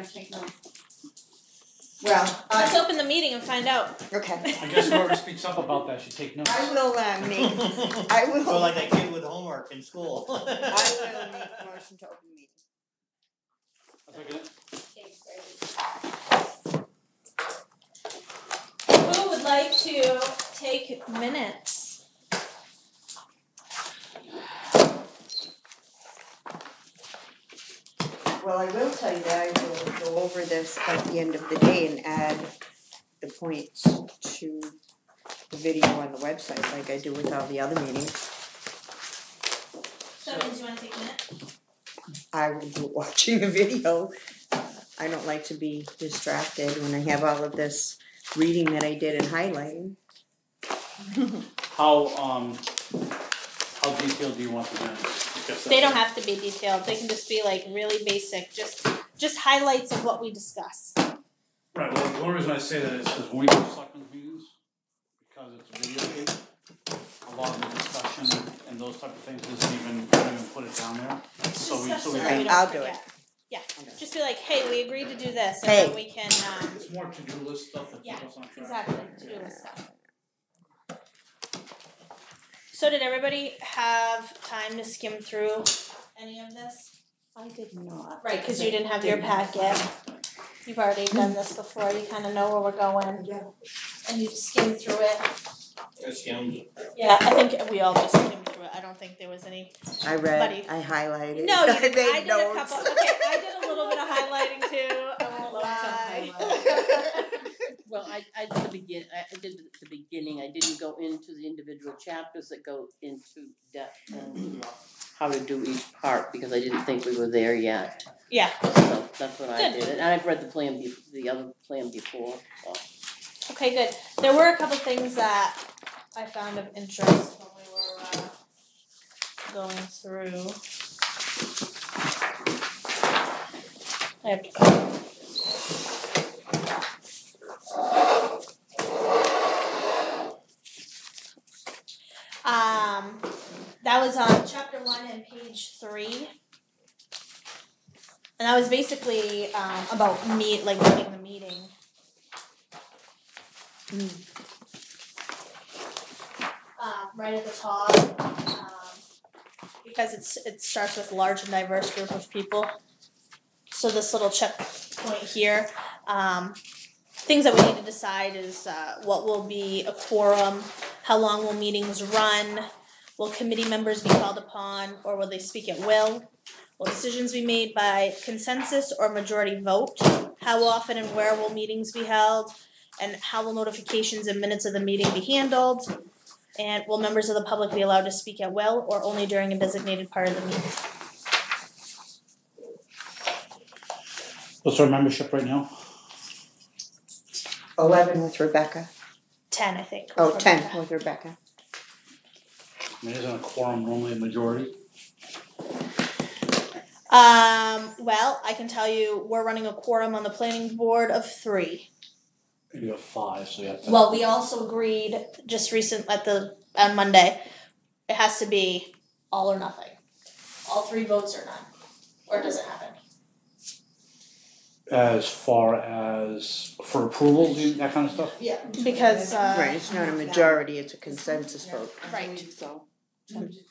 guys take notes. Well, let's open the meeting and find out. Okay. I guess whoever speaks up about that should take notes. I will I will. Or like a kid with homework in school. I will make a motion to open the meeting. I'll second it. Who would like to take minutes? Well, I will tell you that I will go over this at the end of the day and add the points to the video on the website like I do with all the other meetings. So that means you want to take a minute? I will be watching the video. I don't like to be distracted when I have all of this reading that I did and highlighting. How detailed do you want the minutes? They don't have to be detailed. They can just be like really basic, just highlights of what we discuss. Right, well, the only reason I say that is because when we do selectmen's meetings, because it's videotaped, a lot of the discussion and those type of things isn't even, we don't even put it down there. It's So just we- stuff so we- so that we don't I'll do forget. it. Yeah, just be like, hey, we agreed to do this, and Hey. then we can, It's more to-do list stuff that keeps us on track. exactly, to do this stuff. So did everybody have time to skim through any of this? I did not. Right, because you didn't have your packet. You've already done this before, you kind of know where we're going, Yeah. and you skimmed through it. I skimmed. Yeah, I think we all just skimmed through it. I don't think there was any. I read, Buddy. I highlighted. No, you I didn't. made I did notes. a couple. Okay, I did a little bit of highlighting too. I won't lie. Well, I did the beginning. I didn't go into the individual chapters that go into depth and how to do each part because I didn't think we were there yet. Yeah. So that's what I Good. did. And I've read the plan, the other plan before. So. Okay, good. There were a couple things that I found of interest when we were going through. I have to. That was on chapter 1 and page 3. And that was basically about running the meeting. Right at the top, because it starts with large and diverse group of people. So this little checkpoint here, things that we need to decide is what will be a quorum, how long will meetings run, will committee members be called upon, or will they speak at will? Will decisions be made by consensus or majority vote? How often and where will meetings be held? And how will notifications and minutes of the meeting be handled? And will members of the public be allowed to speak at will or only during a designated part of the meeting? What's our membership right now? 11 with Rebecca. 10, I think. Oh, 10 with Rebecca. I mean, isn't a quorum normally a majority? Well, I can tell you we're running a quorum on the planning board of 3. You have 5, so you have to. Well, we also agreed just on Monday, it has to be all or nothing. All 3 votes or none. Or does it happen? As far as for approval, that kind of stuff? Yeah. Because Right, it's not a majority, it's a consensus vote. Right.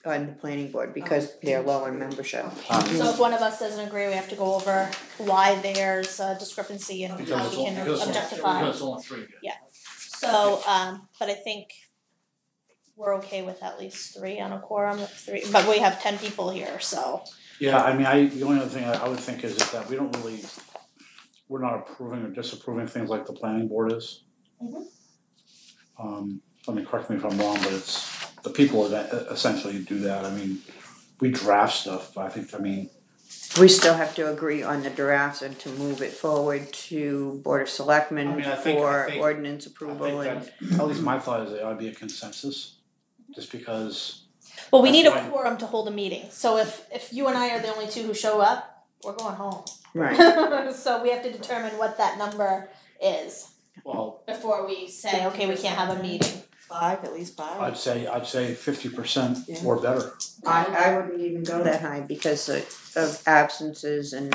On the planning board because they're low in membership. So if one of us doesn't agree, we have to go over why there's a discrepancy and how we can objectify. Because it's only 3. So, but I think we're okay with at least 3 on a quorum of 3, but we have 10 people here, so. Yeah, I mean, the only other thing I would think is that we're not approving or disapproving things like the planning board is. I mean, correct me if I'm wrong, but it's the people that essentially do that. I mean, we draft stuff, but We still have to agree on the drafts and to move it forward to Board of Selectmen I think ordinance approval and. At least my thought is it ought to be a consensus, just because. Well, we need a That's why- quorum to hold a meeting, so if you and I are the only 2 who show up, we're going home. Right. So we have to determine what that number is Well, before we say, okay, we can't have a meeting. 5, at least 5. I'd say 50% or better. I wouldn't even go that high because of absences and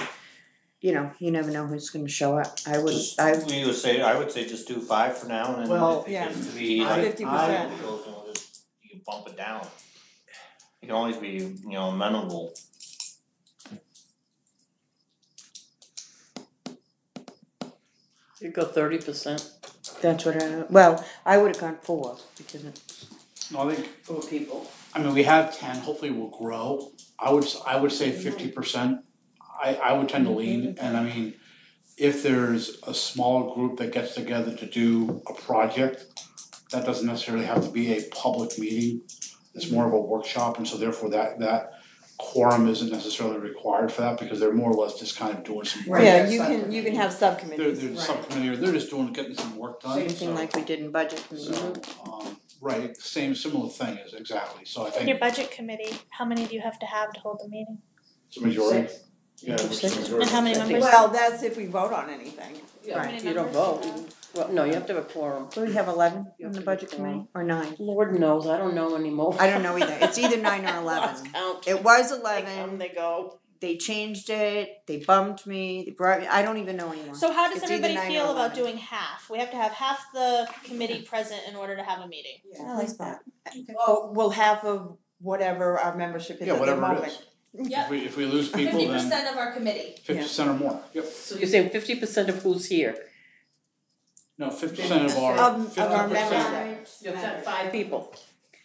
you know, you never know who's gonna show up. I would just do 5 for now, and then Well, if it yeah. gets to be like 50%. You can bump it down. You can always be, amenable. You go 30% That's what I would have gone 4 because No, I think, for people. I mean, we have 10, hopefully we'll grow. I would say 50%. I would tend to lean, and I mean, if there's a small group that gets together to do a project, that doesn't necessarily have to be a public meeting. It's more of a workshop, and so therefore that quorum isn't necessarily required for that, because they're more or less just kind of doing some work. Yeah, you can have subcommittees. They're subcommittee, or they're just getting some work done. same thing like we did in budget committee. So, right, similar thing is exactly, so I In think your budget committee, how many do you have to hold the meeting? it's a majority. 6. Yeah, which is a And majority. how many members? Well, that's if we vote on anything. Right. You don't vote. Well, no, you have to have a quorum. So we have 11 You on have the to budget be committee, or 9? Lord knows, I don't know anymore. I don't know either. It's either 9 or 11. Lost count. It was They come, 11. they go. They changed it. They bumped me. They brought me. I don't even know anymore. So how does It's either everybody 9 or feel about 11. doing half? We have to have half the committee present in order to have a meeting. I like that. Oh, we'll have of whatever our membership is Yeah, at the whatever it moment. is. If we lose people, then of our committee. 50% or more. Yep. So you're saying 50% of who's here? No, 50% of our Of our 50%. membership. You've got 5 people.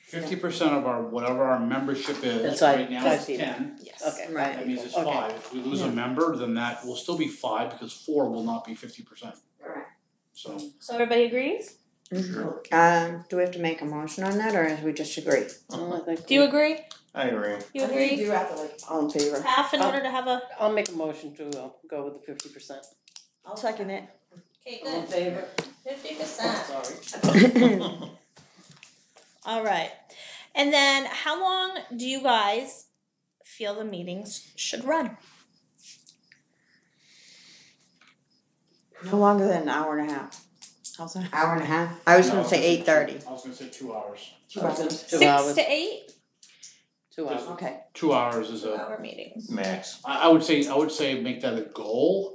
50% of our whatever our membership is That's right now 5 is people. 10. Yes. Okay. Right. That means it's Okay. 5. If we lose a member, then that will still be 5 because 4 will not be 50%. Right. So So everybody agrees? Do we have to make a motion on that, or is we just agree? I think Do you agree? I agree. You agree? do have to all in favor. Half in order to have a. I'll make a motion to go with the 50%. I'll second it. Okay, All in favor? 50%. Sorry. All right. And then how long do you guys feel the meetings should run? No longer than an hour and a half. How's that? Hour and a half. I was No, gonna say 8:30. I was gonna say 2 hours. 2 hours. 2 6 hours. to 8 2 hours. Okay. 2 hours is a. hour meetings. Max. I would say make that a goal.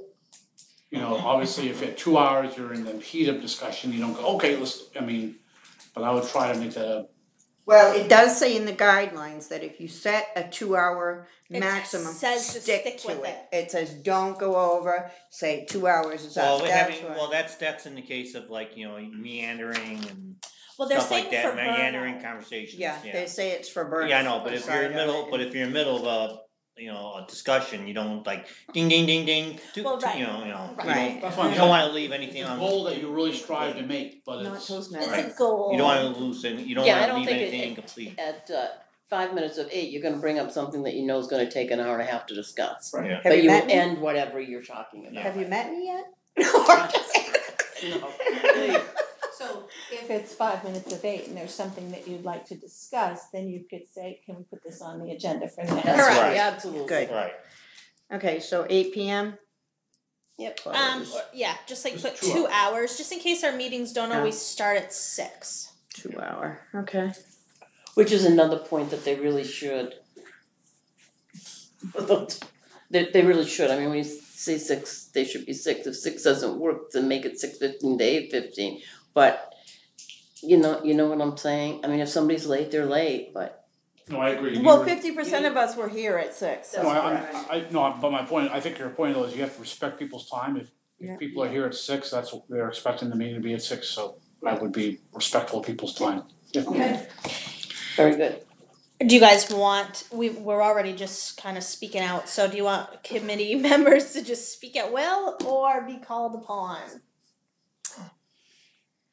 You know, obviously, if at 2 hours you're in the heat of discussion, you don't go, okay, but I would try to make that a. Well, it does say in the guidelines that if you set a 2-hour It maximum, says to stick to with it. It says don't go over. Say 2 hours is up. That's in the case of meandering and Well, they're stuff saying like that, for meandering burnout. conversations. Yeah, they say it's for burn. Yeah, I know, but if you're in Side the of middle, it. but if you're in the middle of a discussion, you don't like ding ding ding ding. Well, right. Right. That's why You don't want to leave anything It's a on. goal that you really strive to make, but Not it's. Toastmasters. It's a goal. You don't want to lose any. You don't Yeah, I want to don't leave think anything it- incomplete. At 5 minutes of 8, you're gonna bring up something that you know is gonna take an hour and a half to discuss. Right. Yeah. Have But you you met me? end whatever you're talking about. Have you met me yet? No, I'm just No, please. So if it's 5 minutes of 8 and there's something that you'd like to discuss, then you could say, can we put this on the agenda for next? That's Correct. right, absolutely. Good. Right. Okay, so 8 p.m. Yep. Yeah, just like Just put 2 2 hours, just in case our meetings don't Yeah. always start at 6. 2 hour. Okay. Which is another point that they really should. They really should. I mean, when you say 6, they should be 6. If 6 doesn't work, then make it 6:15 to 8:15. But you know what I'm saying. I mean, if somebody's late, they're late. But No, I agree. Well, 50% of us were here at 6. No, but my point, I think your point though is you have to respect people's time. If Yeah. people are here at 6, that's what they're expecting the meeting to be at 6, so I would be respectful of people's time. Yeah. okay, very good. Do you guys want, we're already just kind of speaking out, so do you want committee members to just speak at will or be called upon?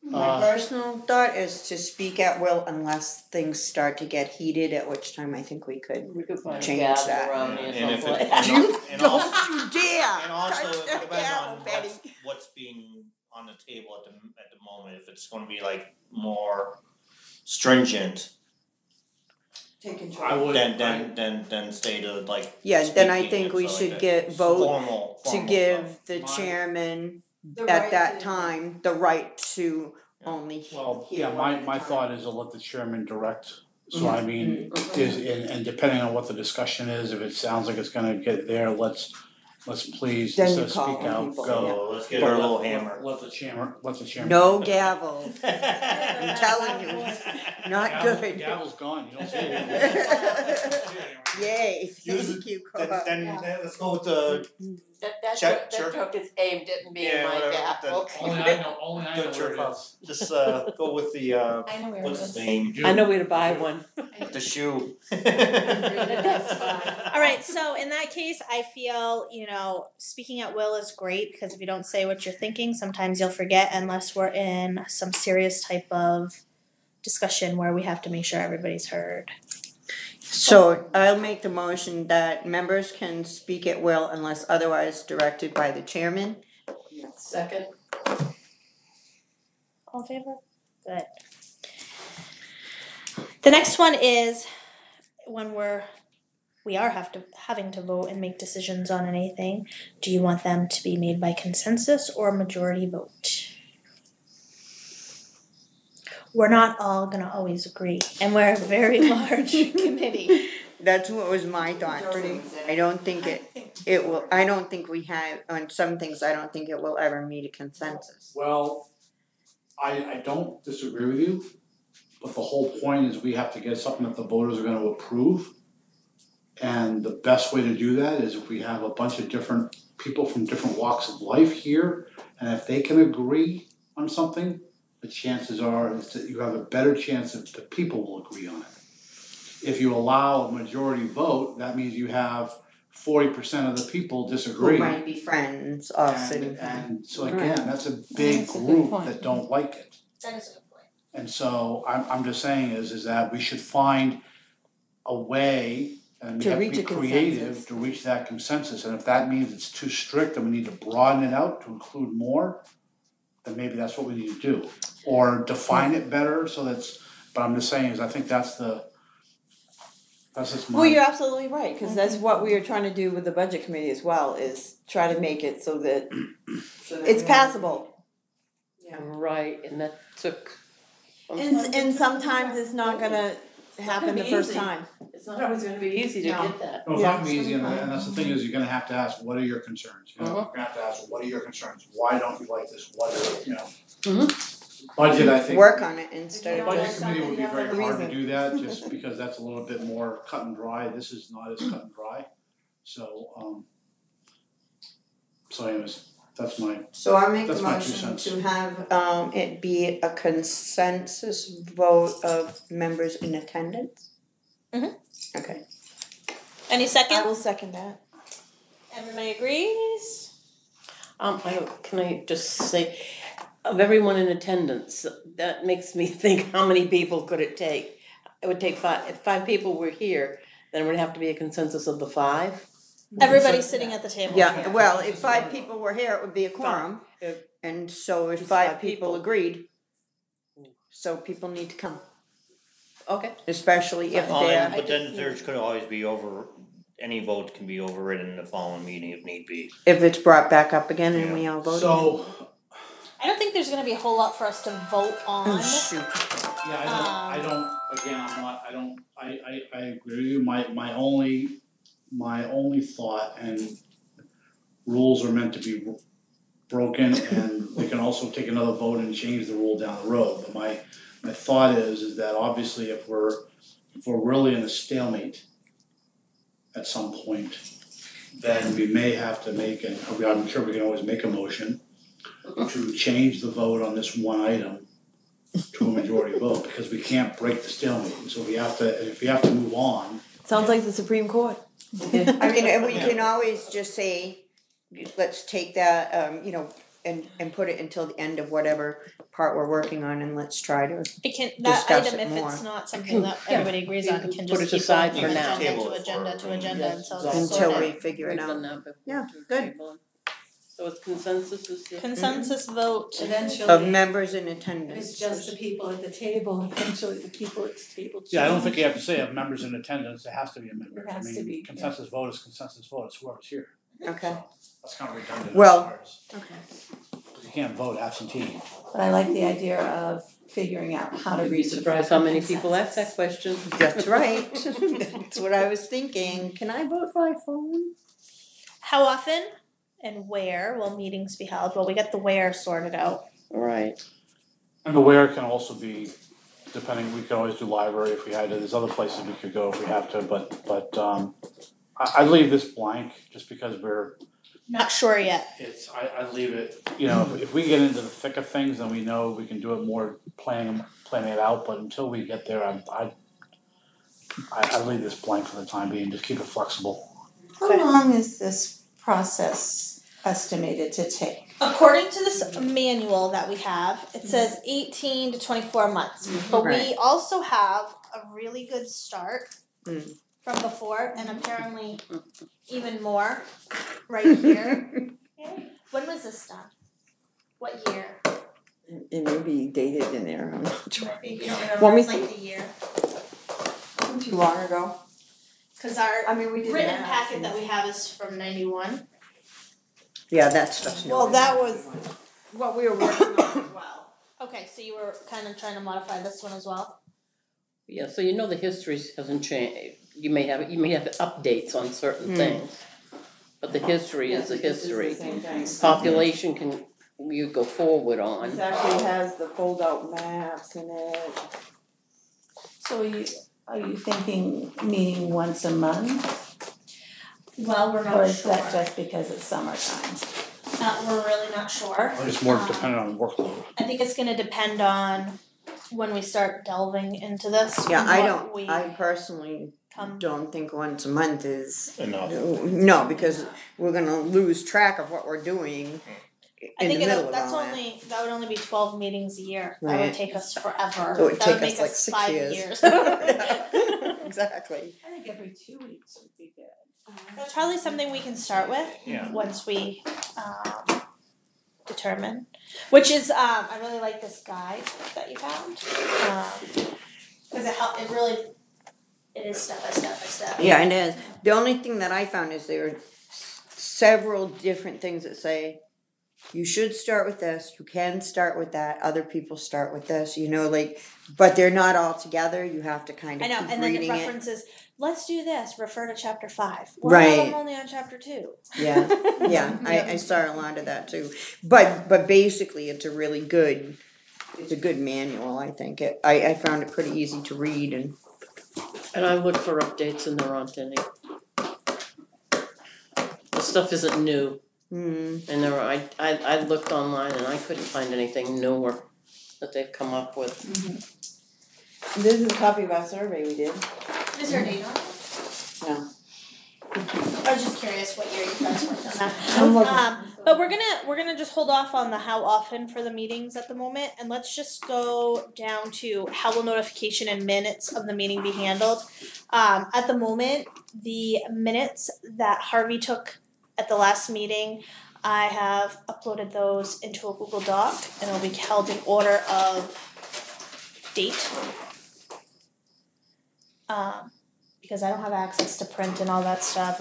My personal thought is to speak at will unless things start to get heated, at which time I think we could. We could find Change a gavel that. around me or And if something. it, and also, you dare! and also Touch it that depends gavel, on Betty. what's being on the table at the moment. If it's going to be like more stringent, Take I control. would. then stay to like. Yeah, then I speaking think and we stuff should like get that. vote Formal to stuff. give the My- chairman The at right that to- time the right to only Well, hear yeah, one at a my time. thought is to let the chairman direct. So I mean, and depending on what the discussion is, if it sounds like it's gonna get there, let's let's please, Then instead you of call speak out, people, go. So let's get But our little hammer. Let the chairman. No gavel, I'm telling you, not good. Gavel's gone, you don't see it. Yay, Use thank you, Then, Carl. then let's go with the Check- that joke is aimed at me Yeah, and my whatever, gavel. Only I know the where jerk it off. is. Just go with the I know where it what's his is. name? I know where to buy one. The shoe. That's fine. All right, so in that case, I feel, speaking at will is great because if you don't say what you're thinking, sometimes you'll forget unless we're in some serious type of discussion where we have to make sure everybody's heard. So I'll make the motion that members can speak at will unless otherwise directed by the chairman. Second. All in favor? Good. The next one is when we are having to vote and make decisions on anything. Do you want them to be made by consensus or majority vote? We're not all gonna always agree, and we're a very large committee. That's what was my thought too. I don't think it will, I don't think we have, on some things, I don't think it will ever meet a consensus. Well, I don't disagree with you, but the whole point is we have to get something that the voters are gonna approve. And the best way to do that is if we have a bunch of different people from different walks of life here, and if they can agree on something, the chances are is that you have a better chance that the people will agree on it. If you allow a majority vote, that means you have 40% of the people disagree. Who might be friends, us, And so again, that's a big That's a good group point. that don't like it. That is a good point. And so I'm just saying is that we should find a way, and we To have to reach be a creative consensus. to reach that consensus. And if that means it's too strict and we need to broaden it out to include more, then maybe that's what we need to do. Or define it better so but I'm just saying is I think that's just my. Well, you're absolutely right, because that's what we are trying to do with the budget committee as well, is try to make it so that it's passable. Right, and that took. And sometimes it's not gonna happen the first easy. time. It's not always gonna be easy to No. get that. No, it's Yeah. not gonna be easy, and that's the thing is you're gonna have to ask, what are your concerns? You're gonna have to ask, what are your concerns? Why don't you like this? What are, Budget, I think. work on it instead The of budget just. committee would be very hard to Reason. do that, just because that's a little bit more cut and dry, this is not as cut and dry. So anyways, that's my, So I make the That's my 2 motion cents. to have it be a consensus vote of members in attendance. Mhm. Okay. Any I second? will second that. Everybody agrees? Can I just say, of everyone in attendance, that makes me think how many people could it take? It would take 5, if 5 people were here, then it would have to be a consensus of the 5. Everybody's sitting at the table. Yeah, well, if 5 people were here, it would be a quorum, If- and so if It's 5 5 people people. agreed, so people need to come, Okay. especially if Oh, they're. but then there's could always be any vote can be overridden in the following meeting if need be. If it's brought back up again and we all vote. so, I don't think there's gonna be a whole lot for us to vote on. Oh, shoot. yeah, I agree with you, my only thought, and rules are meant to be broken, and we can also take another vote and change the rule down the road, but my thought is that obviously if we're really in a stalemate at some point, then we may have to I'm sure we can always make a motion to change the vote on this one item to a majority vote, because we can't break the stalemate, and so if we have to move on. Sounds like the Supreme Court. I mean, and we can always just say, let's take that, and put it until the end of whatever part we're working on, and let's try to. It can, that Discuss item, it if more. it's not something that Yeah. everybody agrees on, can Put just it keep aside going for from now. agenda Table to it agenda for- to agenda Yes, until it's it's all Until sorted. we figure it We've out. done that before. Yeah, good. So it's consensus is the. Consensus vote. Of Eventually, members in if attendance. it's just the people at the table, eventually the people at the table change. Yeah, I don't think you have to say have members in attendance, it has to be a member, It has to be, yeah. consensus vote is consensus vote, it's whoever's here. Okay. So, that's kind of redundant Well- as far as, Okay. you can't vote absentee. But I like the idea of figuring out how to You'd be reach. surprised how many people ask that question. That's right. That's what I was thinking. Can I vote by phone? how often and where will meetings be held? Well, we got the where sorted out. Right. And the where can also be, depending, we could always do library if we had to, there's other places we could go if we have to, but I'd leave this blank just because Not sure yet. I'd leave it, you know, if we get into the thick of things, then we know we can do it more planning it out, but until we get there, I'd leave this blank for the time being, just keep it flexible. How long is this process estimated to take? According to this manual that we have, it says 18 to 24 months. But we also have a really good start from before, and apparently even more right here. When was this done? What year? It may be dated in there, I'm not sure. You don't remember Want me like the year? Wasn't too long ago. Because our We did written that. packet that we have is from 91. Yeah, that stuff's new. Well, that was what we were working on as well. Okay, so you were kind of trying to modify this one as well? Yeah, so you know the history hasn't changed. You may have updates on certain things, but the history is the history. Population can you go forward on. It actually has the fold out maps in it. So are you thinking meeting once a month? Well, we're Or not is sure. that just because it's summertime? We're really not sure. It's more dependent on workload. I think it's going to depend on when we start delving into this. Yeah, and I personally come. don't think once a month is Enough. no, because we're gonna lose track of what we're doing I in think the middle of that's all that. that would only be 12 meetings a year. That would Right. take us forever. So it would that take would make us like us 6 5 years. years. Exactly. I think every 2 weeks would be good. That's probably something we can start with Yeah. once we determine. Which is, I really like this guide that you found. Because it is step by step by step. Yeah, it is. The only thing that I found is there are several different things that say you should start with this, you can start with that, other people start with this, but they're not all together. You have to kind I of know, keep and then it reading it. references, let's do this, refer to chapter 5. Well, Right. I'm only on chapter 2. Yeah, I saw a lot of that too. But basically it's a good manual, I think. I found it pretty easy to read and And I look for updates and there aren't any. The stuff isn't new. And I looked online and I couldn't find anything newer that they've come up with. This is a copy of our survey we did. Is there a date on it? No. I was just curious what year you guys worked on that. But we're gonna just hold off on the how often for the meetings at the moment, and let's just go down to how will notification and minutes of the meeting be handled. At the moment, the minutes that Harvey took at the last meeting, I have uploaded those into a Google Doc, and it'll be held in order of date. Because I don't have access to print and all that stuff,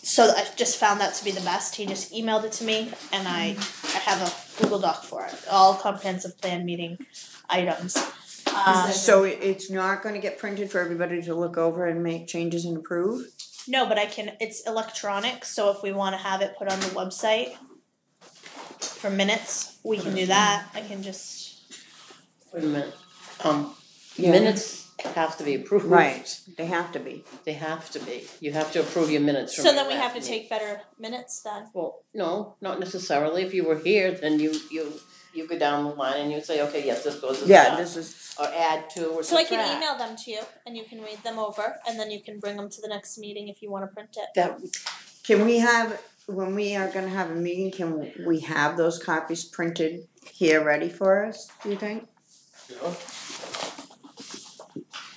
so I just found that to be the best. He just emailed it to me, and I have a Google Doc for it, all comprehensive plan meeting items. so it's not going to get printed for everybody to look over and make changes and approve? No, but it's electronic, so if we want to have it put on the website for minutes, we can do that. I can just... Wait a minute. Minutes have to be approved. Right, they have to be. They have to be. You have to approve your minutes from So your then we last have to meeting. take better minutes then? Well, no, not necessarily. If you were here, then you go down the line and you say, okay, yes, this goes. This is... Or add to or So I subtract. can email them to you, and you can read them over, and then you can bring them to the next meeting if you want to print it. That Can we have, when we are going to have a meeting, can we have those copies printed here ready for us, do you think? Yeah.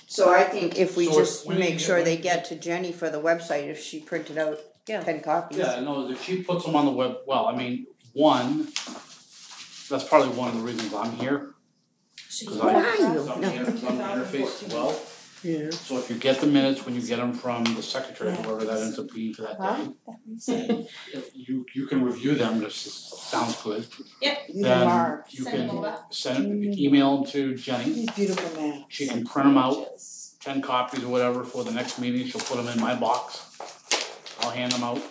So I think if we So just when make you- sure they get to Jenny for the website, if she printed out 10 copies. Yeah, no, if she puts them on the web, that's probably one of the reasons I'm here. Cause Why I'm are you? the No. interface as well. Yeah. So if you get the minutes, when you get them from the secretary, whoever that ends up being for that day, if you can review them, just sounds good. These Then are you Send them can over. email them to Jenny. these beautiful maps. She can print them out, 10 copies or whatever for the next meeting. She'll put them in my box. I'll hand them out.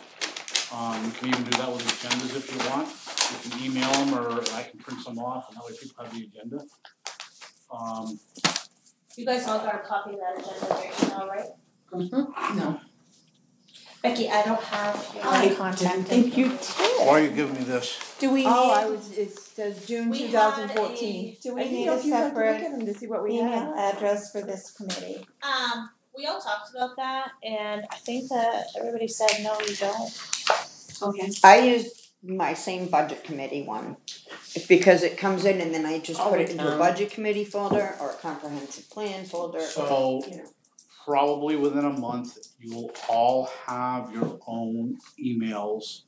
You can even do that with agendas if you want. You can email them or I can print some off and that way people have the agenda. You guys all got a copy of that agenda in your email, right? Mm-hmm. No. Becky, I don't have your I contact. think you Why are you giving me this? Do we need, it says June We 2014. do I we didn't need know a if you'd like to look separate at them to see what we email had. address for this committee? We all talked about that, and I think that everybody said, no, you don't. Okay. I used my same budget committee one. Because it comes in and then I just put it into a budget committee folder or a comprehensive plan folder. So, you know. probably within a month, you will all have your own emails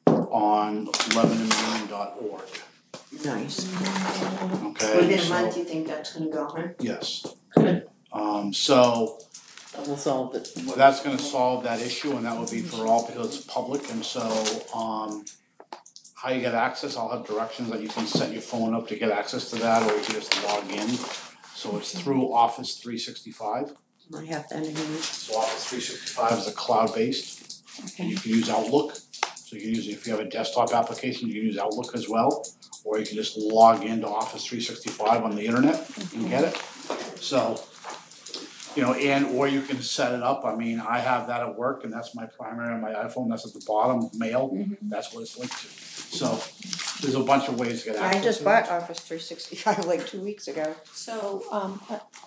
on lebanonunion.org. Nice. Okay, Within a so- month, you think that's gonna go, huh? Yes. Good. So That will solve it. well, that's gonna solve that issue and that will be for all because it's public and so how you get access, I'll have directions that you can set your phone up to get access to that or you can just log in. So it's through Office 365. I have that anyway. So Office 365 is a cloud-based. Okay. You can use Outlook. So you can use, if you have a desktop application, you can use Outlook as well. Or you can just log into Office 365 on the internet and get it. So, you know, or you can set it up. I mean, I have that at work and that's my primary on my iPhone. That's at the bottom, mail. That's what it's linked to. So there's a bunch of ways to get access I just to bought Office 365 like 2 weeks ago. So,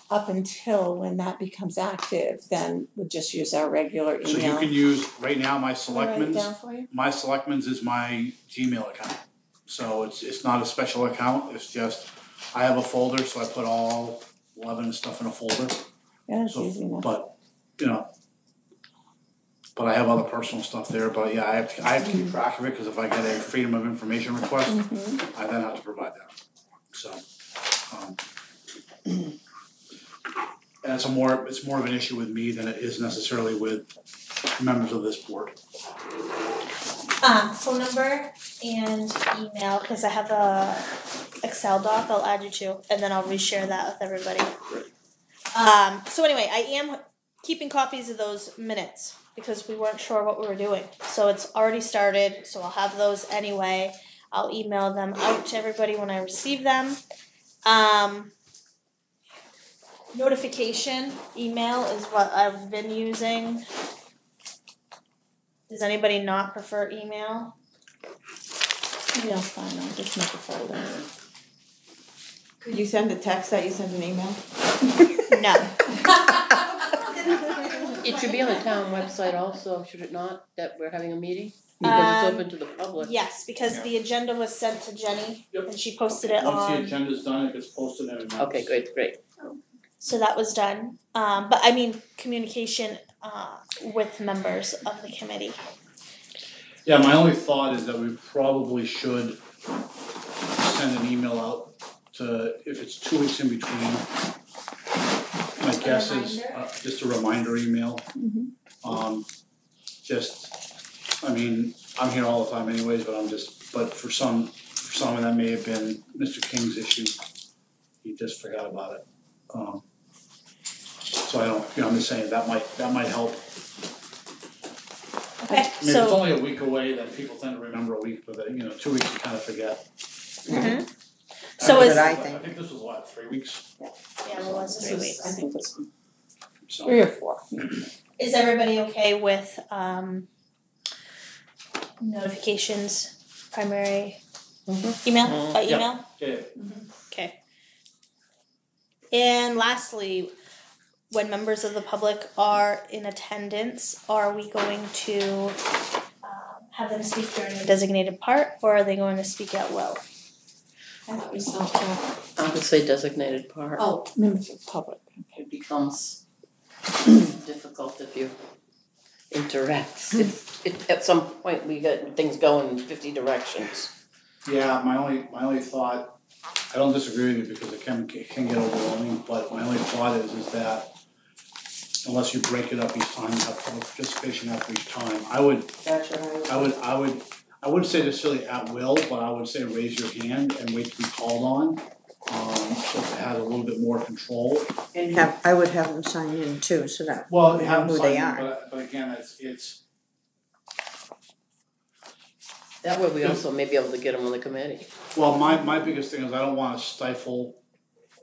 up until when that becomes active, then we'll just use our regular email. So you can use, right now, my Can I write it selectmen's. down for you? My selectmen's is my Gmail account. So it's not a special account, it's just, I have a folder, so I put all 11 stuff in a folder. Yeah, that's So, easy enough. but, you know, but I have other personal stuff there, but yeah, I have to keep track of it, cause if I get a freedom of information request, I then have to provide that. So, and it's more of an issue with me than it is necessarily with members of this board. Phone number and email, cause I have a Excel doc I'll add you to, and then I'll reshare that with everybody. So anyway, I am keeping copies of those minutes, because we weren't sure what we were doing. So it's already started, so I'll have those anyway. I'll email them out to everybody when I receive them. Notification email is what I've been using. Does anybody not prefer email? Email's fine, I'll just make a folder. Could you send a text that you sent an email? No. It should be on the town website also, should it not, that we're having a meeting? Because it's open to the public. Yes, because the agenda was sent to Jenny, Yep. and she posted it Once the on, agenda's done, it gets posted every month. Okay, great. so that was done. But I mean, communication with members of the committee. Yeah, my only thought is that we probably should send an email out to, if it's 2 weeks in between. My guess is just a reminder email. I mean, I'm here all the time anyways, but for some of that may have been Mr. King's issue. He just forgot about it. So I don't, I'm just saying that might help. Okay, I mean, if it's so only a week away, then people tend to remember a week, but 2 weeks you kind of forget. So That's is- what I I think. think this was what, 3 weeks? yeah, it was 3 weeks. I think it's So 3 or 4. Is everybody okay with notifications, primary email, by Yep. email? yeah. Okay. And lastly, when members of the public are in attendance, are we going to have them speak during a designated part, or are they going to speak at will? I thought we saw that. I would say designated part. Oh, members of the public. It becomes difficult if you interact. At some point, we get things going in 50 directions. Yeah, my only thought, I don't disagree with you because it can get overwhelming, but my only thought is that unless you break it up each time, you have public participation after each time. That's what I would. I wouldn't say necessarily at will, but I would say raise your hand and wait to be called on. So it has a little bit more control. And I would have them sign in too, so that Well, we have know who them they sign in, are. but again, it's That way we also may be able to get them on the committee. Well, my biggest thing is I don't wanna stifle.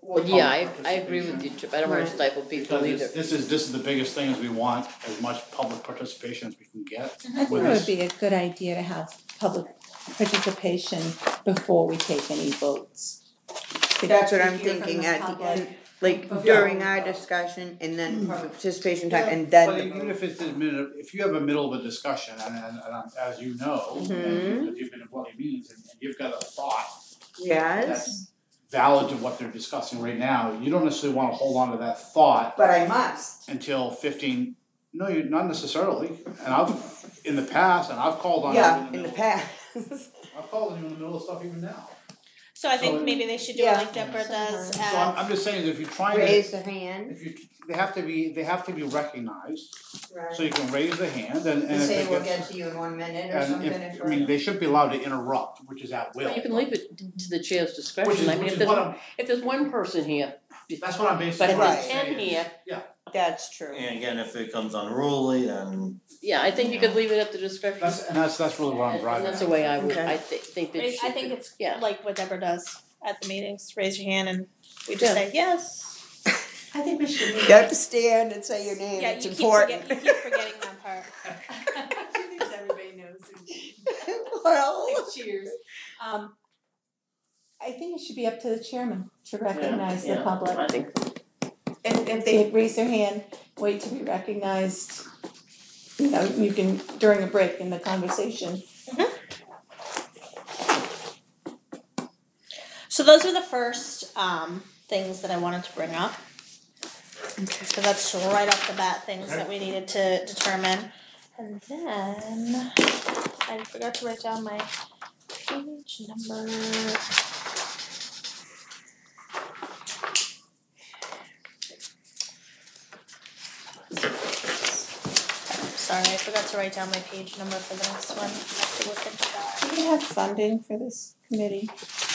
Well, yeah, I agree with you, Chip. I don't wanna Right. stifle people Because either. this is the biggest thing is we want as much public participation as we can get I think it with would this. be a good idea to have public participation before we take any votes. That's what To I'm hear from thinking the at the public. end, like Before during we our vote. discussion and then participation time and then But the even vote. if it's in minute, if you have a middle of a discussion and as you know, and because you've been in what meetings and you've got a thought Yes, that's valid to what they're discussing right now, you don't necessarily wanna hold on to that thought but I must. until 15. No, you're not necessarily, and I've, in the past, and I've called on you Yeah, in in the the middle, past. I've called on you in the middle of stuff even now. So I think So- maybe they should do it Yeah. like Deborah does. So I'm just saying, if you're trying to, Raise the hand. if you, they have to be recognized, Right. so you can raise the hand and And if say it we'll gets. get to you in 1 minute or And something if, if I mean, they shouldn't be allowed to interrupt, which is at will. Well, you can leave it to the chair's Which discretion. is, I mean, which if is what there's, I'm, if there's one person here, that's what I'm but basically if Right. there's 10 here, That's true. And again, if it becomes unruly, then yeah, I think you could leave it at the discretion. that's really what I'm And driving that's at. the way I would, Okay. I think that I think it's yeah. like what Deborah does at the meetings. Raise your hand and we just Yeah. say yes. I think we should You have to stand and say your name, Yeah, it's you important. keep forgetting that part. She thinks everybody knows who. Well, Cheers. I think it should be up to the chairman to recognize the Yeah, public. I think And if they raise their hand, wait to be recognized, you know, you can, during a break in the conversation. So those are the first things that I wanted to bring up. So that's right off the bat things that we needed to determine. And then I forgot to write down my page number. Sorry, I forgot to write down my page number for the next one. I have to look into that. Do we have funding for this committee?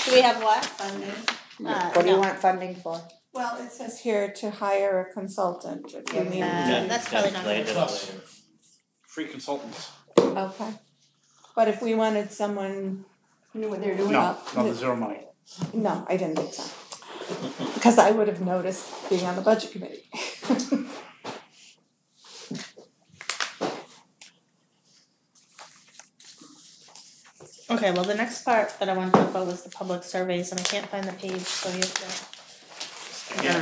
Do we have what? Funding. what do you No. want funding for? Well, it says here to hire a consultant if you need. That's probably not later. Plus. Free consultants. Okay. But if we wanted someone who knew what they're doing. No, there's zero money. No, I didn't think so. Because I would have noticed being on the budget committee. Okay, well, the next part that I wanted to talk about was the public surveys, and I can't find the page, so you have to. Yeah,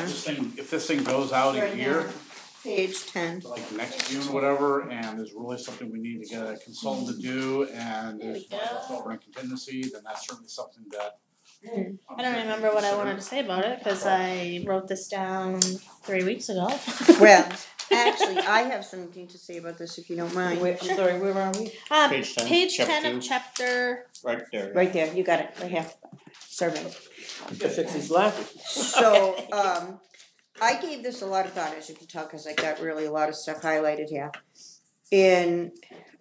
if this thing goes out a Right year, now. Page 10. like next June or whatever, and there's really something we need to get a consultant to do, and There there's we left go. over in contingency, then that's certainly something that. I don't remember what I wanted to say about it, because I wrote this down 3 weeks ago. Well, actually, I have something to say about this if you don't mind. Wait, I'm sorry, where are we? Page 10, Page chapter 10 of 2. chapter. Right there. Right there, you got it, right here. Survey. You gotta fix these glasses. So, I gave this a lot of thought, as you can tell, because I got really a lot of stuff highlighted here. And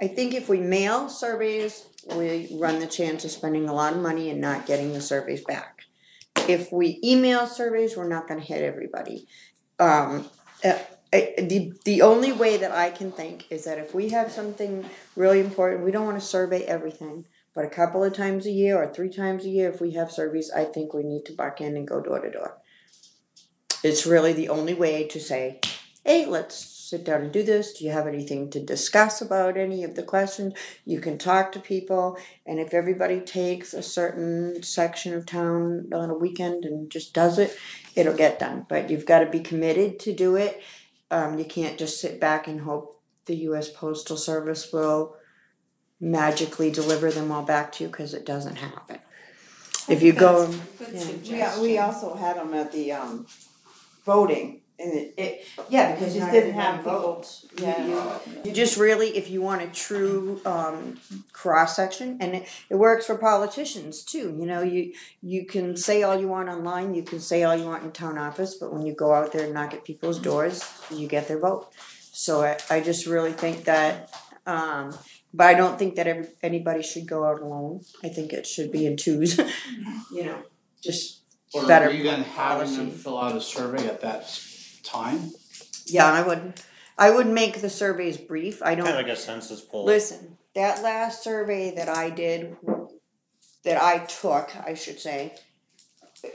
I think if we mail surveys, we run the chance of spending a lot of money and not getting the surveys back. If we email surveys, we're not gonna hit everybody. The only way that I can think is that if we have something really important, we don't wanna survey everything. But a couple of times a year or 3 times a year, if we have surveys, I think we need to buck in and go door to door. It's really the only way to say, hey, let's sit down and do this. Do you have anything to discuss about any of the questions? You can talk to people. And if everybody takes a certain section of town on a weekend and just does it, it'll get done. But you've got to be committed to do it. You can't just sit back and hope the U.S. Postal Service will magically deliver them all back to you, because it doesn't happen. If you go, Good yeah. suggestion. We also had them at the voting, and it yeah, because just not didn't everybody have people. votes. Yeah. You just really, if you want a true cross section, and it works for politicians too. You know, you can say all you want online, you can say all you want in town office, but when you go out there and knock at people's doors, you get their vote. So I just really think that, but I don't think that anybody should go out alone. I think it should be in twos. You know, just Or better are you then having them policy. fill out a survey at that time? Yeah, I would make the surveys brief. I Kind of don't like a census poll. listen. that last survey that I did, that I took, I should say,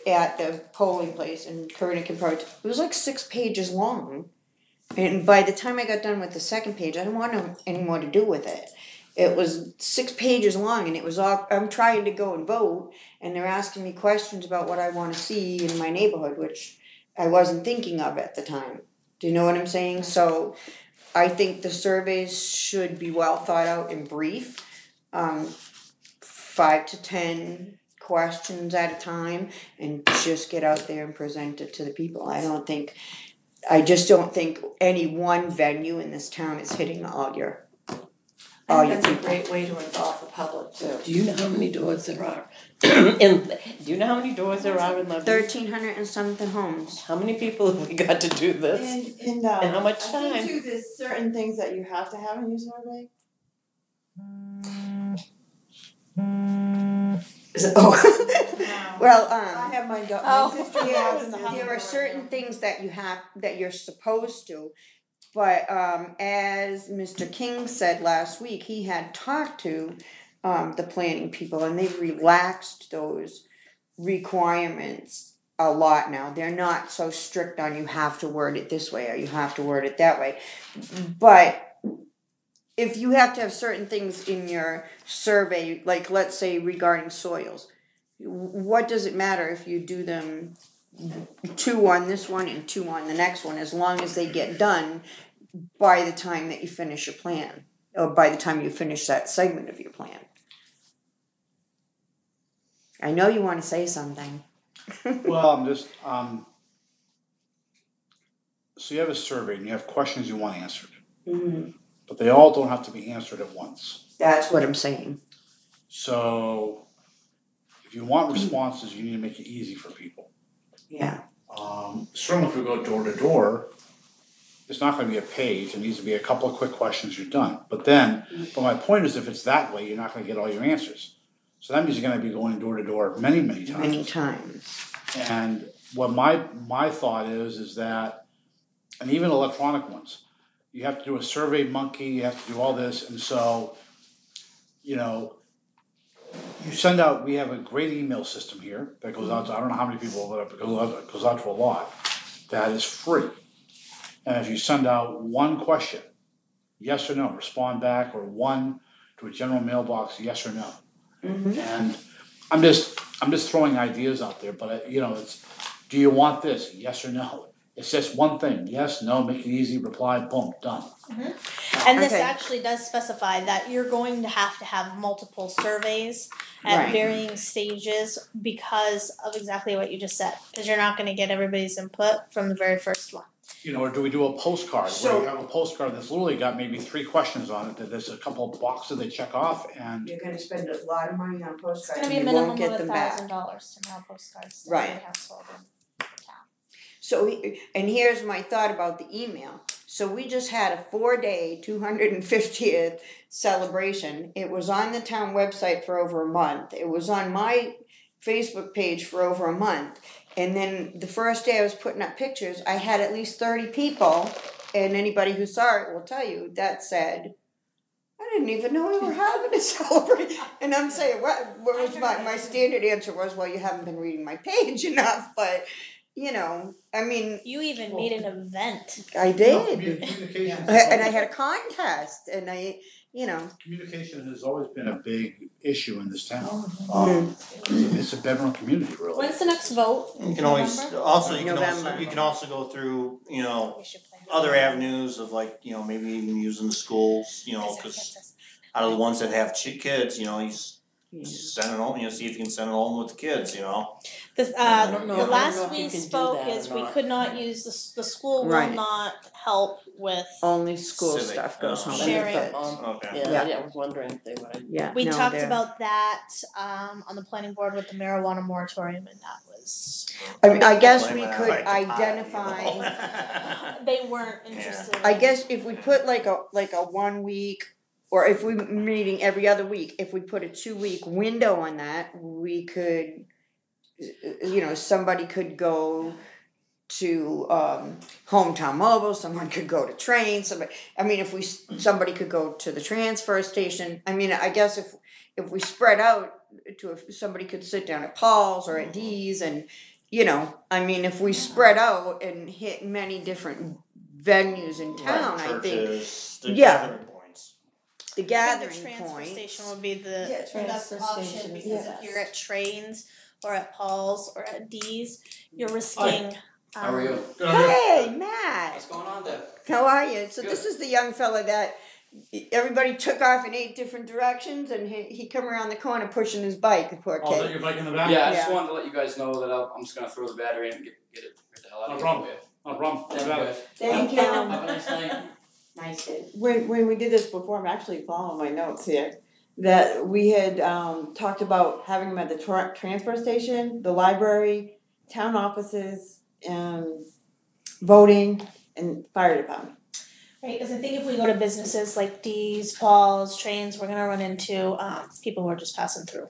at the polling place in Copernican Park, it was like 6 pages long. And by the time I got done with the second page, I didn't want any more to do with it. It was 6 pages long, and it was all, I'm trying to go and vote, and they're asking me questions about what I want to see in my neighborhood, which I wasn't thinking of at the time. Do you know what I'm saying? So I think the surveys should be well thought out and brief. 5 to 10 questions at a time, and just get out there and present it to the people. I just don't think any one venue in this town is hitting all your That's a people. great way to involve the public too. Do you know how many doors there are? Do you know how many doors there are in Lebanon? 1,300 and something homes. How many people have we got to do this? And how much I time? think too, there's certain things that you have to have in your survey. Is it, oh. Well, I have my Oh. my sister has in the house. there are certain things that you're supposed to, but as Mr. King said last week, he had talked to the planning people, and they've relaxed those requirements a lot now. They're not so strict on you have to word it this way or you have to word it that way. But if you have to have certain things in your survey, like let's say regarding soils, what does it matter if you do them 2 on this one and 2 on the next one, as long as they get done by the time that you finish your plan, or by the time you finish that segment of your plan? I know you want to say something. Well, I'm just, so you have a survey and you have questions you want answered, but they all don't have to be answered at once. That's what I'm saying. So if you want responses, you need to make it easy for people. Yeah. Certainly if we go door to door, it's not going to be a page. It needs to be a couple of quick questions, you're done. But my point is, if it's that way, you're not going to get all your answers. So that means you're going to be going door to door many, many times. Many times. And what my thought is that, and even electronic ones, you have to do a Survey Monkey, you have to do all this, and so, you send out, we have a great email system here that goes out to, I don't know how many people, but it goes out to a lot, that is free. And if you send out one question, yes or no, respond back, or one to a general mailbox, yes or no. And I'm just throwing ideas out there, but it's, do you want this? Yes or no. It's just one thing. Yes, no, make it easy, reply, boom, done. And this Okay. actually does specify that you're going to have multiple surveys at Right. varying stages because of exactly what you just said. Because you're not going to get everybody's input from the very first one. Or do we do a postcard So- where you have a postcard that's literally got maybe 3 questions on it, that there's a couple of boxes they check off, and You're going to spend a lot of money on It's postcards, going to be a and you minimum won't get of them back. $1,000 to mail postcards to Right. every household in town. So, and here's my thought about the email. So we just had a 4-day 250th celebration. It was on the town website for over a month. It was on my Facebook page for over a month. And then the first day I was putting up pictures, I had at least 30 people, and anybody who saw it will tell you, that said, I didn't even know we were having a celebration. And I'm saying, what was my standard answer was, well, you haven't been reading my page enough, but I mean, You even made an event. I did. communication. And I had a contest, and Communication has always been a big issue in this town. Mm. It's a bedroom community, really. When's the next vote? You can always, November. you can also go through, We should plan other avenues of maybe even using the schools, because out of the ones that have kids, you send it home, see if you can send it home with the kids, The I don't know the if last you we can do spoke that is or we not. could not use the school will Right. not help with. only school Civic, stuff goes home. Sharing. with it. Okay. Yeah, I was wondering if they would. Yeah, We no, talked they're- about that on the planning board with the marijuana moratorium, and that was I guess we Blame it could out like the identify. pie, they weren't interested. I guess if we put like a 1 week, or if we're meeting every other week, if we put a 2-week window on that, we could, somebody could go to Hometown Mobile, someone could go to train, somebody, I mean, somebody could go to the transfer station. I mean, I guess if we spread out if somebody could sit down at Paul's or at D's, and, you know, I mean, if we spread out and hit many different venues in town, Right, I think, churches, the yeah. gathering points. the I gathering think the transfer point. station would be the best transfer option station is because the if you're at Trains or at Paul's or at D's, you're risking. How are you? Hey, Matt. What's going on there? How are you? So Good. this is the young fella that everybody took off in 8 different directions, and he come around the corner pushing his bike. The poor Oh, is that kid. your bike in the back? Yeah, I just Yeah. wanted to let you guys know that I'm just gonna throw the battery in and get the hell out of No here. problem. for you. No problem. Thank you guys. Thank you. Have a nice night. Nice kid. When we did this before, I'm actually following my notes here, that we had talked about having them at the transfer station, the library, town offices, voting, and fire department. Right, because I think if we go to businesses like D's, Paul's, Trains, we're gonna run into people who are just passing through.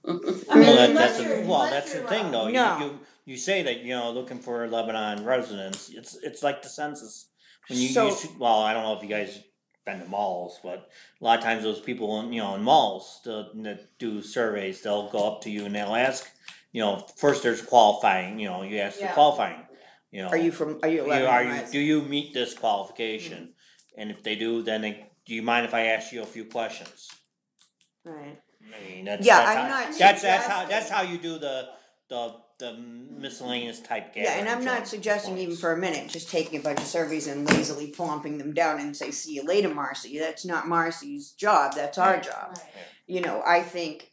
I mean, Well, unless that's the you're, thing though, no. you say that, you know, looking for Lebanon residents, it's like the census. When you So- well, I don't know if you guys been to malls, but a lot of times those people in, in malls that do surveys, they'll go up to you and they'll ask, first there's qualifying, you ask the Yeah. qualifying, Are you 11? do you meet this qualification? And if they do, then do you mind if I ask you a few questions? Right. I mean, that's Yeah, that's I'm how, not that's how you do the miscellaneous type gathering. Yeah, and I'm not suggesting even for a minute just taking a bunch of surveys and lazily plumping them down and say, see you later, Marcy. That's not Marcy's job, that's our job. You know, I think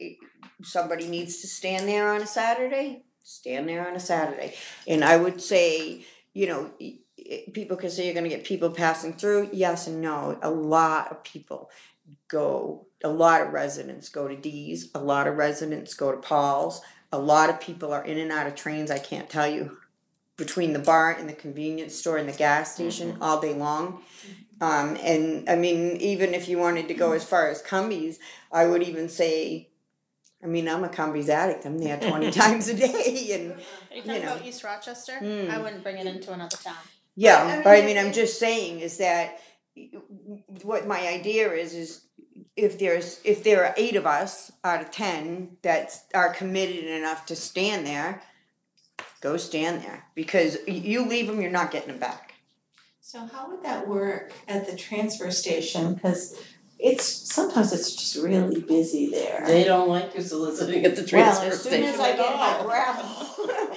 somebody needs to stand there on a Saturday, And I would say, people can say you're going to get people passing through. Yes and no. A lot of residents go to D's, a lot of residents go to Paul's. A lot of people are in and out of Trains, I can't tell you, between the bar and the convenience store and the gas station all day long. And I mean, even if you wanted to go as far as Cumbies, I would even say, I mean, I'm a Cumbies addict. I'm there 20 times a day. And Are you talking about East Rochester? I wouldn't bring it into another town. yeah, but I mean, I'm just saying is that what my idea is if there are 8 of us out of 10 that are committed enough to stand there, go stand there, because you leave them, you're not getting them back. So how would that work at the transfer station? Because sometimes it's just really busy there. They don't like you soliciting at the transfer As soon station. as I get my gravel.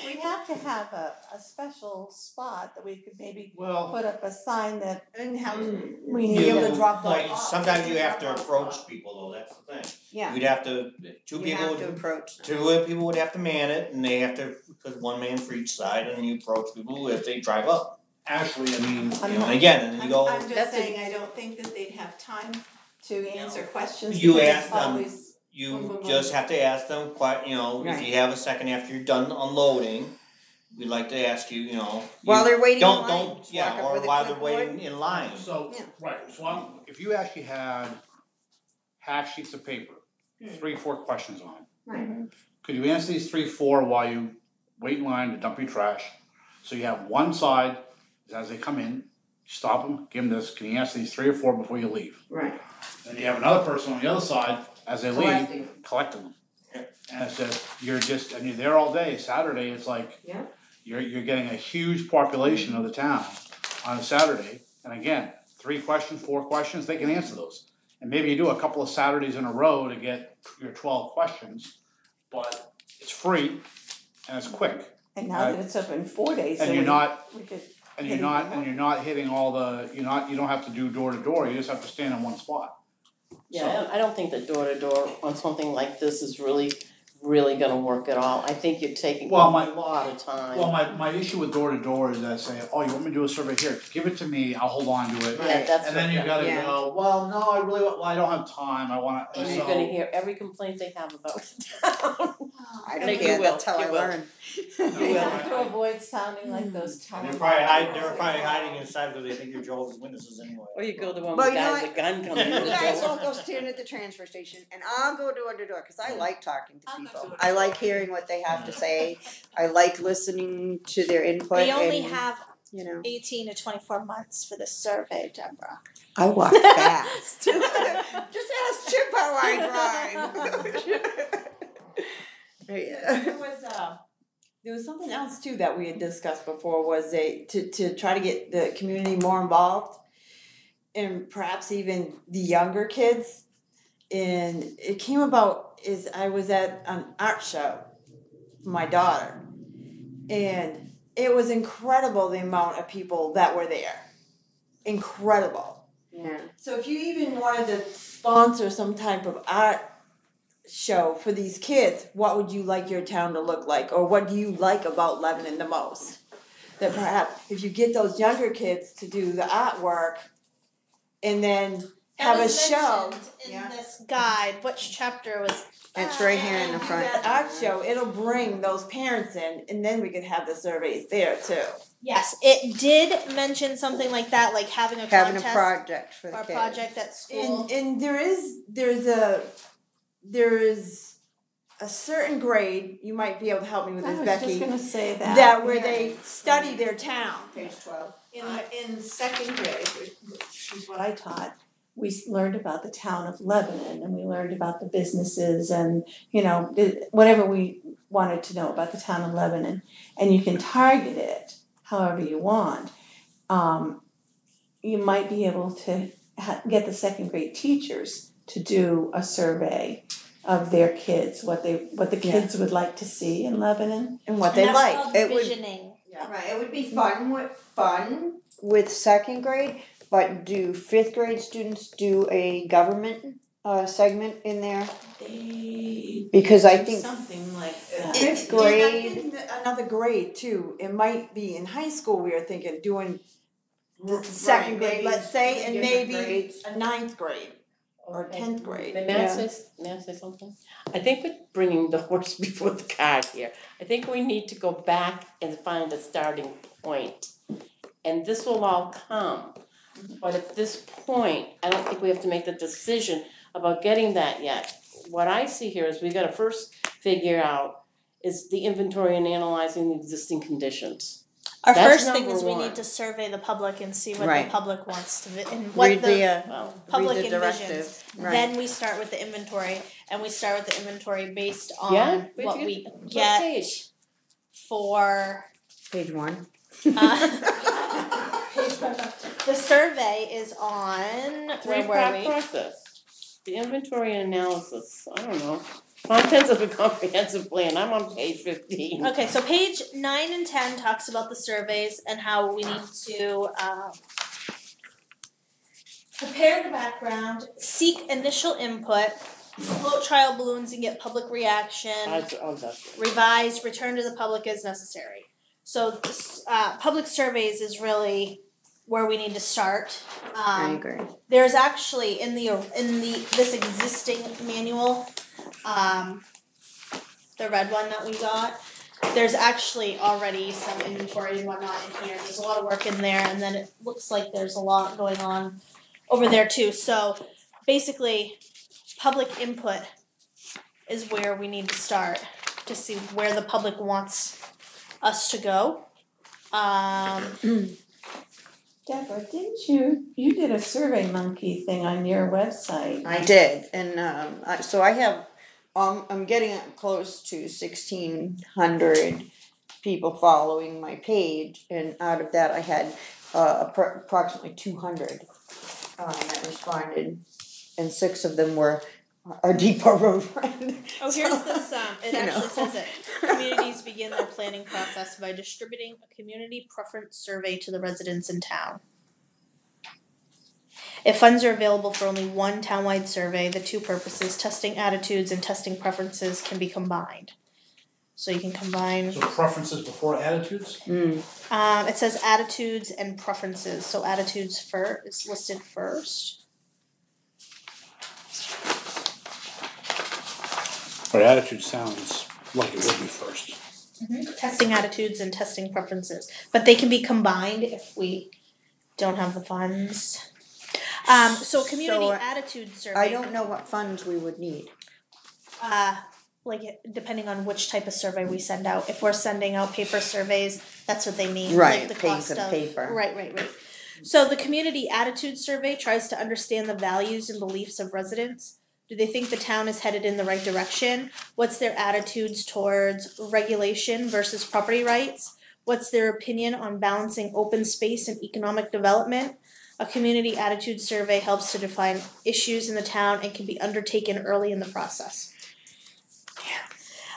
We'd have to have a special spot that we could maybe Well, put up a sign that And how we need be able to to drop Like, off. sometimes you have to approach people though, that's the thing. Yeah, You'd have to, two you people have to would, approach. 2 people would have to man it, and they have to, because one man for each side, and you approach people if they drive up. Ashley, I mean, And again, and you go, I'm just That's a- saying, I don't think that they'd have time to answer questions. You because ask it's them. always- you just have to ask them quite, if Right. you have a second after you're done unloading, we'd like to ask you, While they're waiting in line, don't, just yeah, walk up or with a while they're clipboard. waiting in line. so, Yeah. right, so if you actually had half sheets of paper, 3, 4 questions on it. Right. Could you answer these 3, 4 while you wait in line to dump your trash? So you have one side, as they come in, stop them, give them this, can you answer these 3 or 4 before you leave? Right. Then you have another person on the other side, as they Collecting. leave, collecting them. And it's just, you're there all day, Saturday, it's like, Yeah. you're getting a huge population of the town on a Saturday, and again, 3 questions, 4 questions, they can answer those. And maybe you do a couple of Saturdays in a row to get your 12 questions, but it's free and it's quick. And now that it's open 4 days, And so you're we not could. and you're not hitting all the you don't have to do door to door, you just have to stand in one spot. Yeah, I don't think that door to door on something like this is really gonna work at all. I think you're taking a lot of time. Well, my issue with door to door is that I say, oh, you want me to do a survey here? Give it to me. I'll hold on to it. Yeah, that's And then you what- gotta Yeah. go. Well, no, I don't have time. I want to. And you're gonna hear every complaint they have about the town. I don't Like, care, you will, that's how you I will. learn. You have to avoid sounding like those They're tone. probably hiding inside because they think you're Jehovah's Witnesses anyway. Or you go the one Well, with you know guy with a gun coming in You the guys all door. go stand at the transfer station, and I'll go door to door because I like talking to people. I like hearing what they have to say. I like listening to their input. We only and, have you know, 18 to 24 months for this survey, Deborah. I walk fast. Just ask Chip how I drive. There was something else too that we had discussed before, was to try to get the community more involved, and perhaps even the younger kids. And it came about is I was at an art show for my daughter, and it was incredible the amount of people that were there. Incredible. Yeah. So if you even wanted to sponsor some type of art show for these kids, what would you like your town to look like, or what do you like about Lebanon the most? That perhaps if you get those younger kids to do the artwork, and then have a show. In this guide, which chapter was? It's right here in the Do front. that art show, it'll bring those parents in, and then we could have the surveys there too. Yes, it did mention something like that, like having a Having a contest project for the or a kids. project at school. And there is a certain grade, you might be able to help me with I this, was Becky, just gonna say that. that where they study their town. Page 12. In second grade, which is what I taught, we learned about the town of Lebanon, and we learned about the businesses and, whatever we wanted to know about the town of Lebanon. And you can target it however you want. You might be able to get the second grade teachers to do a survey of their kids, what the kids would like to see in Lebanon. And what And they that's like. called It would- visioning. Right, it would be fun with second grade, but do fifth grade students do a government segment in there? Because I think Something like that. fifth And I grade. think another grade too. It might be in high school we are thinking doing the second grade, maybe let's say, and different maybe grades. a ninth grade or 10th grade. May I say something? I think we're bringing the horse before the cart here. I think we need to go back and find a starting point. And this will all come. But at this point, I don't think we have to make the decision about getting that yet. What I see here is we've got to first figure out is the inventory and analyzing the existing conditions. Our That's first thing number is we one. need to survey the public and see what Right. the public wants to and what Read the Well, public read the envisions. directive. Right. Then we start with the inventory, and we start with the inventory based on Yeah, what we what get page? for. Page 1. The survey is on where were Three-part we? process. The inventory and analysis, I don't know. Contents of a comprehensive plan, I'm on page 15. Okay, so page 9 and 10 talks about the surveys and how we need to prepare the background, seek initial input, float trial balloons and get public reaction, That's revise, return to the public as necessary. So this, public surveys is really where we need to start. I agree. There's actually in the this existing manual, the red one that we got, there's actually already some inventory and whatnot in here. There's a lot of work in there, and then it looks like there's a lot going on over there too. So basically, public input is where we need to start to see where the public wants us to go. Deborah, didn't you did a Survey Monkey thing on your website? I did, and so I have. I'm getting close to 1,600 people following my page, and out of that, I had approximately 200 that responded, and 6 of them were our Depot Road friend. Oh, here's this. It You actually know. says it. Communities begin their planning process by distributing a community preference survey to the residents in town. If funds are available for only one townwide survey, the two purposes, testing attitudes and testing preferences, can be combined. So you can combine. So preferences before attitudes? It says attitudes and preferences. So attitudes is listed first. But attitude sounds like it would be first. Testing attitudes and testing preferences, but they can be combined if we don't have the funds. So community attitude survey. I don't know what funds we would need. Like depending on which type of survey we send out. If we're sending out paper surveys, that's what they mean. Right, like the paying cost for the of paper. Right. So the community attitude survey tries to understand the values and beliefs of residents. Do they think the town is headed in the right direction? What's their attitudes towards regulation versus property rights? What's their opinion on balancing open space and economic development? A community attitude survey helps to define issues in the town and can be undertaken early in the process.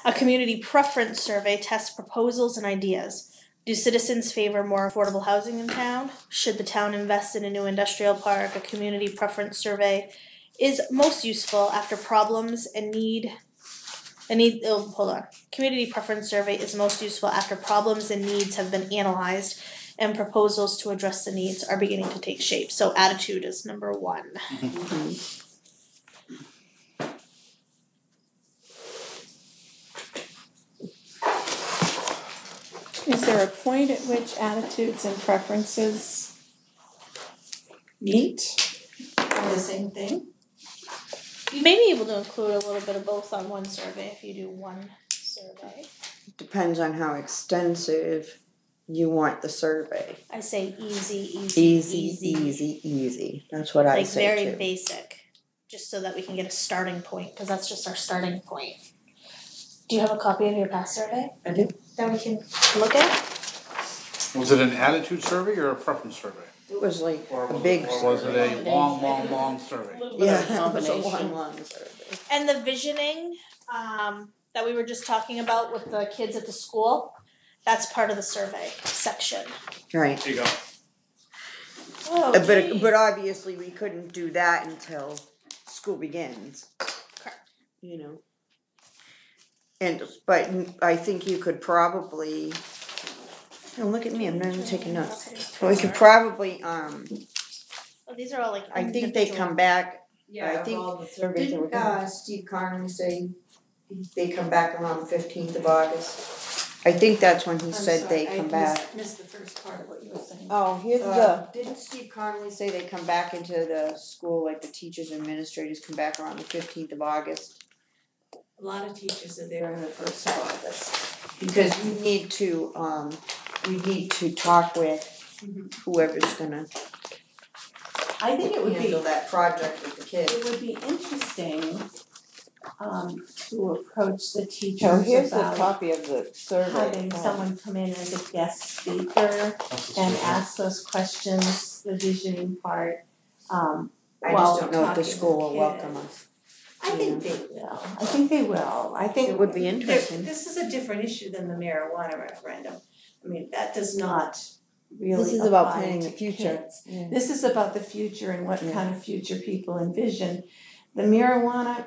A community preference survey tests proposals and ideas. Do citizens favor more affordable housing in town? Should the town invest in a new industrial park? A community preference survey is most useful after problems and Community preference survey is most useful after problems and needs have been analyzed and proposals to address the needs are beginning to take shape. So attitude is number 1. Is there a point at which attitudes and preferences meet for the same thing? You may be able to include a little bit of both on one survey if you do one survey. Depends on how extensive you want the survey. I say easy. Easy. That's what I say very too. basic, just so that we can get a starting point, because that's just our starting point. Do you have a copy of your past survey? I do. That we can look at? Was it an attitude survey or a preference survey? It was like Or a was big it, or was it a long survey? Yeah, it was a long survey. And the visioning that we were just talking about with the kids at the school, that's part of the survey section. Right. There you go. Oh, But obviously we couldn't do that until school begins. Correct. You know. But I think you could probably. No, look at me. I'm not even taking notes. But we could probably. These are all like. I think they come back. Yeah, I think all the surveys that were didn't done. Steve Carney say they come back around the 15th of August? I think that's when he said they come back. Missed the first part of what you were saying. Oh, here's Didn't Steve Connolly say they come back into the school, like the teachers and administrators come back around the 15th of August? A lot of teachers are there in the first of August. Because we need to talk with whoever's gonna I think it would be handle that project with the kids. It would be interesting to approach the teachers So here's a about copy of the survey. having someone come in as a guest speaker and ask those questions, the visioning part. I while just don't know if the talking school to will welcome kids. us. I think they will. I think they will. I think It would be interesting. This is a different issue than the marijuana referendum. I mean, that does not really This is about apply planning to the future. kids. This is about the future and what kind of future people envision. The marijuana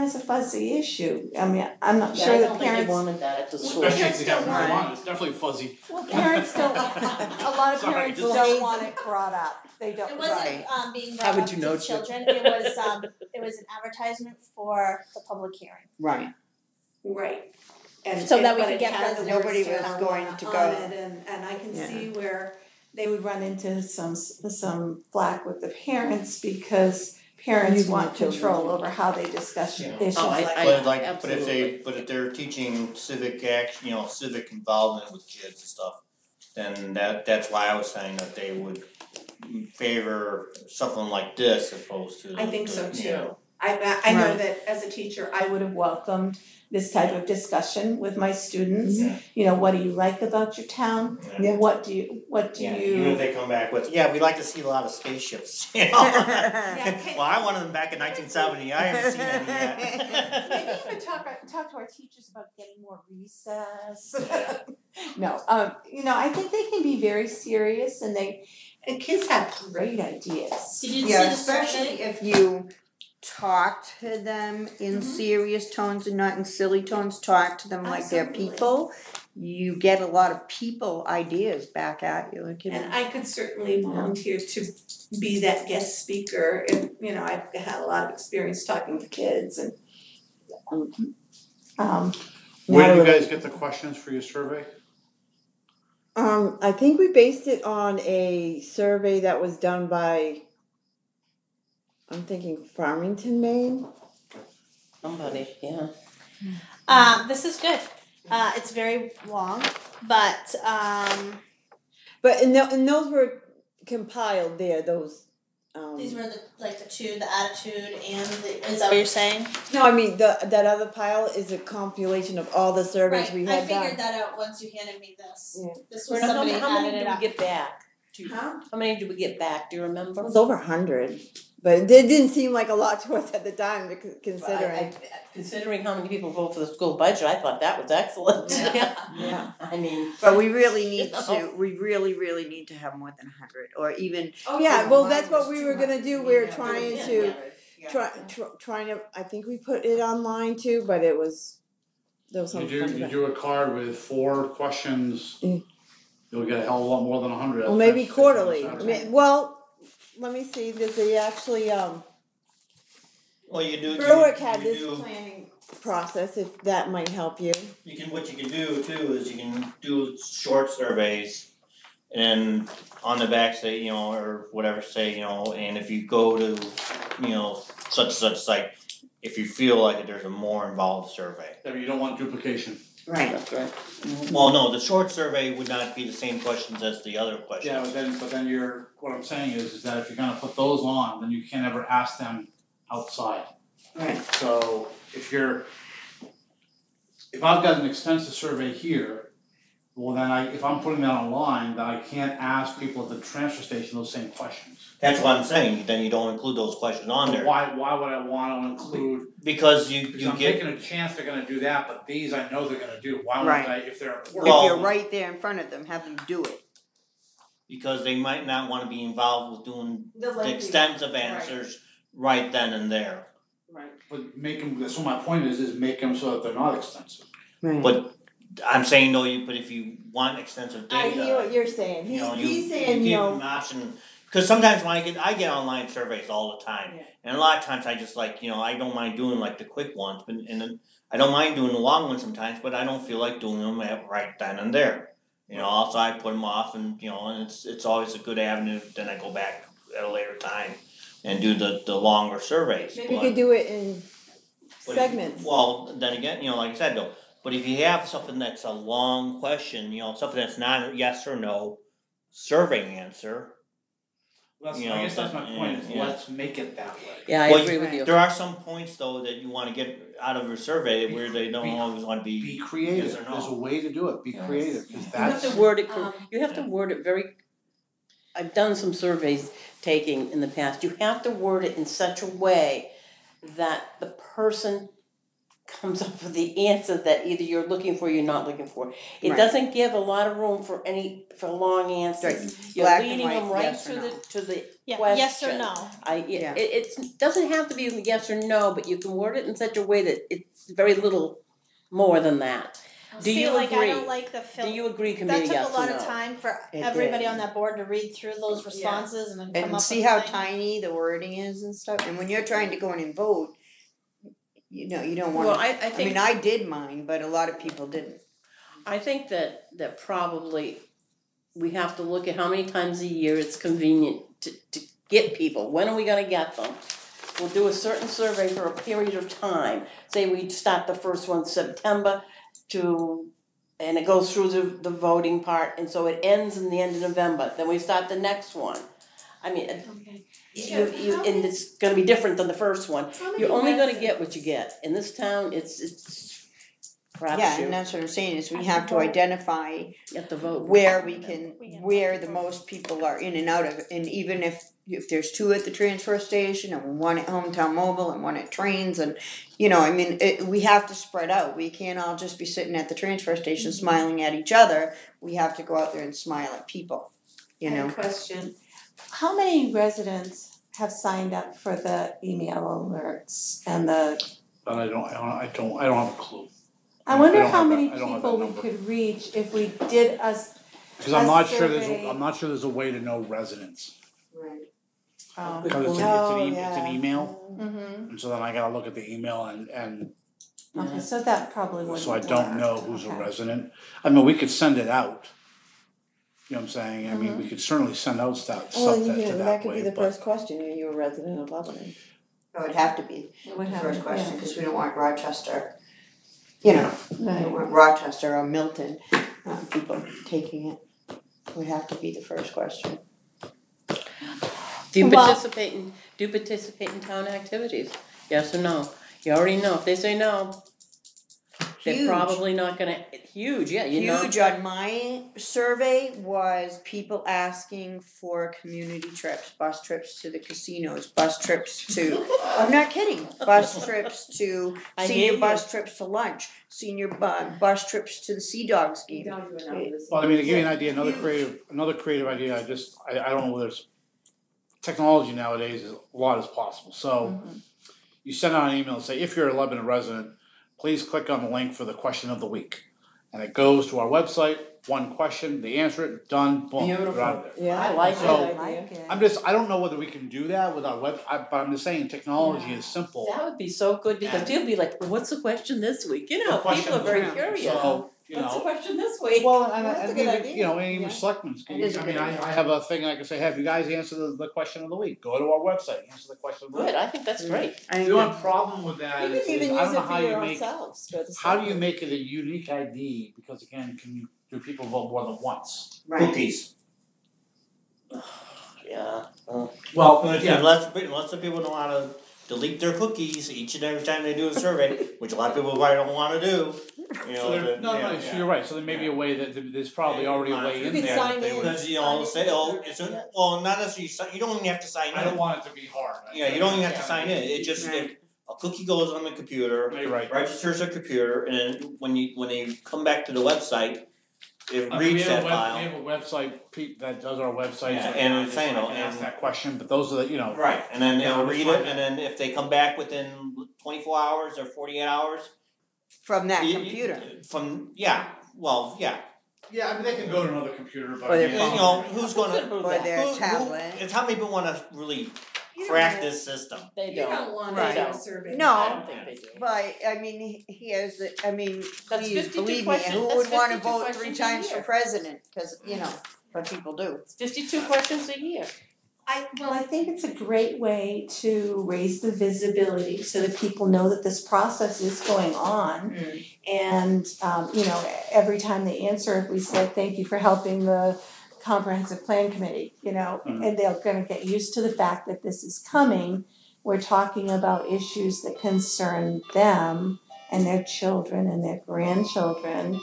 is a fuzzy issue. I mean, I'm not sure that parents. wanted that at the school. Especially if Parents they have don't want marijuana, it's definitely fuzzy. Well, parents don't. A lot of Sorry, parents just- don't want it brought up. They don't. It wasn't Right. being How brought would up you to know, Chip? children. It was an advertisement for the public hearing. Right. Right. And So that we but could it get had the president. Nobody words was marijuana going to on go. it, and I can Yeah. see where they would run into some flack with the parents because parents Using want the children. control over how they discuss issues Oh, like I- that. absolutely. If they're teaching civic action, civic involvement with kids and stuff, then that's why I was saying that they would favor something like this opposed to. I think so too. you know. I know Right. that as a teacher, I would have welcomed this type of discussion with my students. Yeah. You know, what do you like about your town? Yeah. What do Even you if they come back with, we like to see a lot of spaceships. Yeah, Well, I wanted them back in 1970. I haven't seen any yet. Maybe even talk to our teachers about getting more recess. Yeah. No, I think they can be very serious, and kids have great ideas. Did you Yeah, see the especially survey? if you talk to them in serious tones and not in silly tones, talk to them like they're Absolutely. people, you get a lot of people ideas back at you. It can And I could certainly volunteer to be that guest speaker if, I've had a lot of experience talking to kids and Where Not did you really. guys get the questions for your survey? I think we based it on a survey that was done by, I'm thinking Farmington, Maine. Somebody, yeah. This is good. It's very long, but But and those were compiled there. Those. these were the attitude, and is that what you're saying? No, I mean that other pile is a compilation of all the surveys we had I figured done. that out once you handed me this. Yeah. This was How somebody many added did it we up. get back? Huh? How many did we get back? Do you remember? It was over 100, but it didn't seem like a lot to us at the time, considering. Considering how many people vote for the school budget, I thought that was excellent. Yeah. I mean, But we really need to. We really need to have more than 100, or even. Oh yeah, well that's what we were gonna do. We were trying to trying to. I think we put it online too, but there was You something. do a card with 4 questions. Mm. You'll get a hell of a lot more than 100. Well, maybe quarterly. Well, let me see. Does they actually Well, you do. Berwick you, had you this do, planning process? If that might help you. What you can do too is you can do short surveys, and on the back say or whatever say and if you go to such and such site, if you feel like there's a more involved survey. Yeah, but you don't want duplication. Right. that's right. Well, no, the short survey would not be the same questions as the other questions. Yeah, but then what I'm saying is that if you're gonna put those on, then you can't ever ask them outside. Right. So if I've got an extensive survey here, well then if I'm putting that online, then I can't ask people at the transfer station those same questions. That's what I'm saying. Then you don't include those questions on there. Why would I want to include? Because Because you I'm get taking a chance they're gonna do that, but these I know they're gonna do. Why would Right. I, if they're important? Well- If you're right there in front of them, have them do it. because they might not want to be involved with doing The the extensive answers right then and there. Right. But make them, so my point is make them so that they're not extensive. Right. But I'm saying but if you want extensive I data, hear what you're saying. He's saying give them an option. Because sometimes when I get online surveys all the time, Yeah. and a lot of times I just I don't mind doing like the quick ones, but and then I don't mind doing the long ones sometimes, but I don't feel like doing them right then and there. Also I put them off, and and it's always a good avenue. Then I go back at a later time and do the longer surveys. Maybe you could do it in segments. Well, then again, like I said though, but if you have something that's a long question, something that's not a yes or no survey answer. I guess that's my point. Is yeah. let's make it that way. Yeah, I Well, agree with you. There are some points though that you want to get out of a survey where they don't always want to be. Be creative. Yes or no. There's a way to do it. Be creative because You have that's to word it. You have to word it very. I've done some surveys taking in the past. You have to word it in such a way that the person comes up with the answer that either you're looking for or you're not looking for. It Right. doesn't give a lot of room for long answers. Right. You're Black and leading them white, right yes or to no. the Yeah, question. yes or no. Yeah. It doesn't have to be a yes or no, but you can word it in such a way that it's very little more than that. Do See, you like agree? I don't like the Do you agree? Can be That a took yes a lot or of no. time for It everybody did. on that board to read through those responses and then come And up see with how a thing. tiny the wording is and stuff. And when you're trying to go in and vote, you don't want. Well, to. I I think mean, I did mine, but a lot of people didn't. I think that probably we have to look at how many times a year it's convenient to get people. When are we going to get them? We'll do a certain survey for a period of time. Say we start the first one September and it goes through the voting part, and so it ends in the end of November. Then we start the next one. I mean, and it's going to be different than the first one. You're only going to get what you get. In this town, it's crapshoot. Yeah, and that's what I'm saying is we have to identify You have to vote. where the most people are in and out of, and even if there's 2 at the transfer station and 1 at Hometown Mobile and 1 at trains, and we have to spread out. We can't all just be sitting at the transfer station smiling at each other. We have to go out there and smile at people. I have a question. How many residents have signed up for the email alerts and the? But I don't have a clue. I wonder I don't how have many that- I don't have people that we number. could reach if we did us. Because I'm A not sure survey. there's a way to know residents. Right. Because it's Oh, an email, Mm-hmm. and so then I gotta look at the email and Okay, so that probably wouldn't So I don't work. know who's a Okay. resident. I mean, we could send it out. You know what I'm saying? I mean, we could certainly send out stuff Well, that you to know, that that could way, be the but- first question. Are you a resident of Lebanon? It would have to be It would the have- first question, yeah. because we don't want Rochester, you know, we Right. don't want Rochester or Milton, people taking it. It would have to be the first question. Do you Well- participate in town activities? Yes or no? You already know. If they say no, they're Huge. probably not gonna, huge, yeah, you know. Huge on my survey was people asking for community trips, bus trips to the casinos, bus trips to, I'm not kidding, bus trips to, I hear senior you. bus trips to lunch, senior bus trips to the Sea Dogs game. Well, I mean, to give you an idea, another creative idea, I don't know whether it's technology nowadays, a lot is possible. So you send out an email and say, if you're a Lebanon resident, please click on the link for the question of the week. And it goes to our website, one question, they answer it, done, boom, you're out of there. Yeah, I like that's a it. good I idea. like it. I don't know whether we can do that with our but I'm just saying technology is simple. That would be so good because And- people be like, well, what's the question this week? You know, The question people are very of the week. curious. So, you What's the know, question this week? well, That's a and good even, idea. you know, and even Yeah. selectmen, It is a I good mean, idea. I have a thing I can say, have you guys answer the question of the week, go to our website, answer the question of the week. Good, I think that's great. I The think only problem with that You is, can even I use don't know it how for you your make, ourselves. Go to how do you selectmen. make it a unique ID, because again, do people vote more than once? right. Cookies. Yeah. Well, Unless the people know how to delete their cookies each and every time they do a survey, which a lot of people probably don't wanna do, you know. So you're right, so there may be a way that, there's probably already a way You in could there sign that they in. would. Because, you know, say, oh, well, not necessarily, you don't even have to sign in. want it to be hard. Yeah, you don't even have to sign in, it just, Right. a cookie goes on the computer, You're right. registers a computer, and then when they come back to the website, it I mean, reads that file. We have a website, that does our website. Yeah, so and I it's saying, can ask that question, but those are the, you know. Right, and then Yeah, they'll I'll just read find it, and then if they come back within 24 hours or 48 hours. From that you- computer. Yeah, Yeah, I mean, they can go to another computer, but. Or their yeah. and, you know, who's gonna, Or their who- tablet. it's how many people wanna really crack this system. They You don't. don't want Right. to do a survey. No. I don't think they do. But, I mean, he has, That's please 52 believe me, questions- who that's would wanna 52 vote 3 questions a times for year. president? Cause, you know, but people do. It's 52 questions a year. I think it's a great way to raise the visibility so that people know that this process is going on. And, you know, every time they answer, if we say, thank you for helping the comprehensive plan committee, you know, and they're gonna get used to the fact that this is coming. We're talking about issues that concern them and their children and their grandchildren.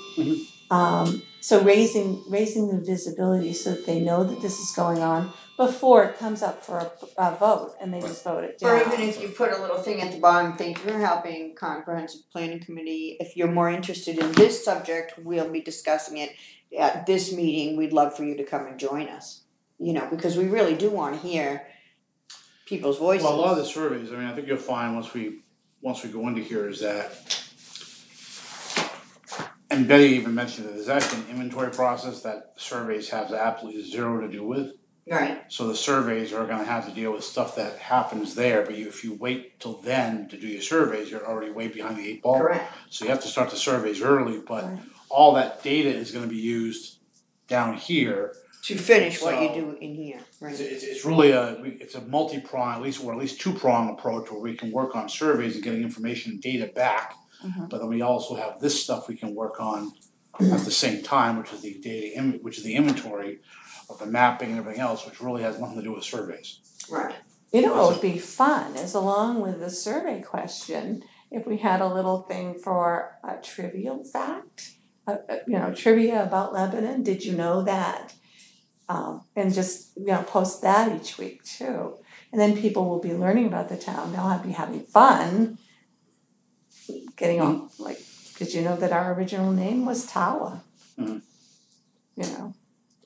So raising the visibility so that they know that this is going on before it comes up for a vote and they just vote it down. Or even if you put a little thing at the bottom, thank you for helping comprehensive planning committee. If you're more interested in this subject, we'll be discussing it at this meeting. We'd love for you to come and join us. You know, because we really do wanna hear people's voices. Well, a lot of the surveys, I mean, I think you'll find once we go into here is that, and Betty even mentioned it, there's actually an inventory process that surveys have absolutely zero to do with. Right, So the surveys are gonna have to deal with stuff that happens there, but if you wait till then to do your surveys, you're already way behind the 8 ball. correct. So you have to start the surveys early, but Right. all that data is gonna be used down here. To finish what you So- do in here, right. It's really it's a multi-prong, at least two-prong approach where we can work on surveys and getting information and data back. But then we also have this stuff we can work on at the same time, which is the which is the inventory of the mapping and everything else, which really has nothing to do with surveys. Right. You know what would be fun is along with the survey question, if we had a little thing for a trivial fact, you know, trivia about Lebanon, did you know that? And just, you know, post that each week too. And then people will be learning about the town, they'll be having fun, getting on, like, did you know that our original name was Tawa? Mhm. You know,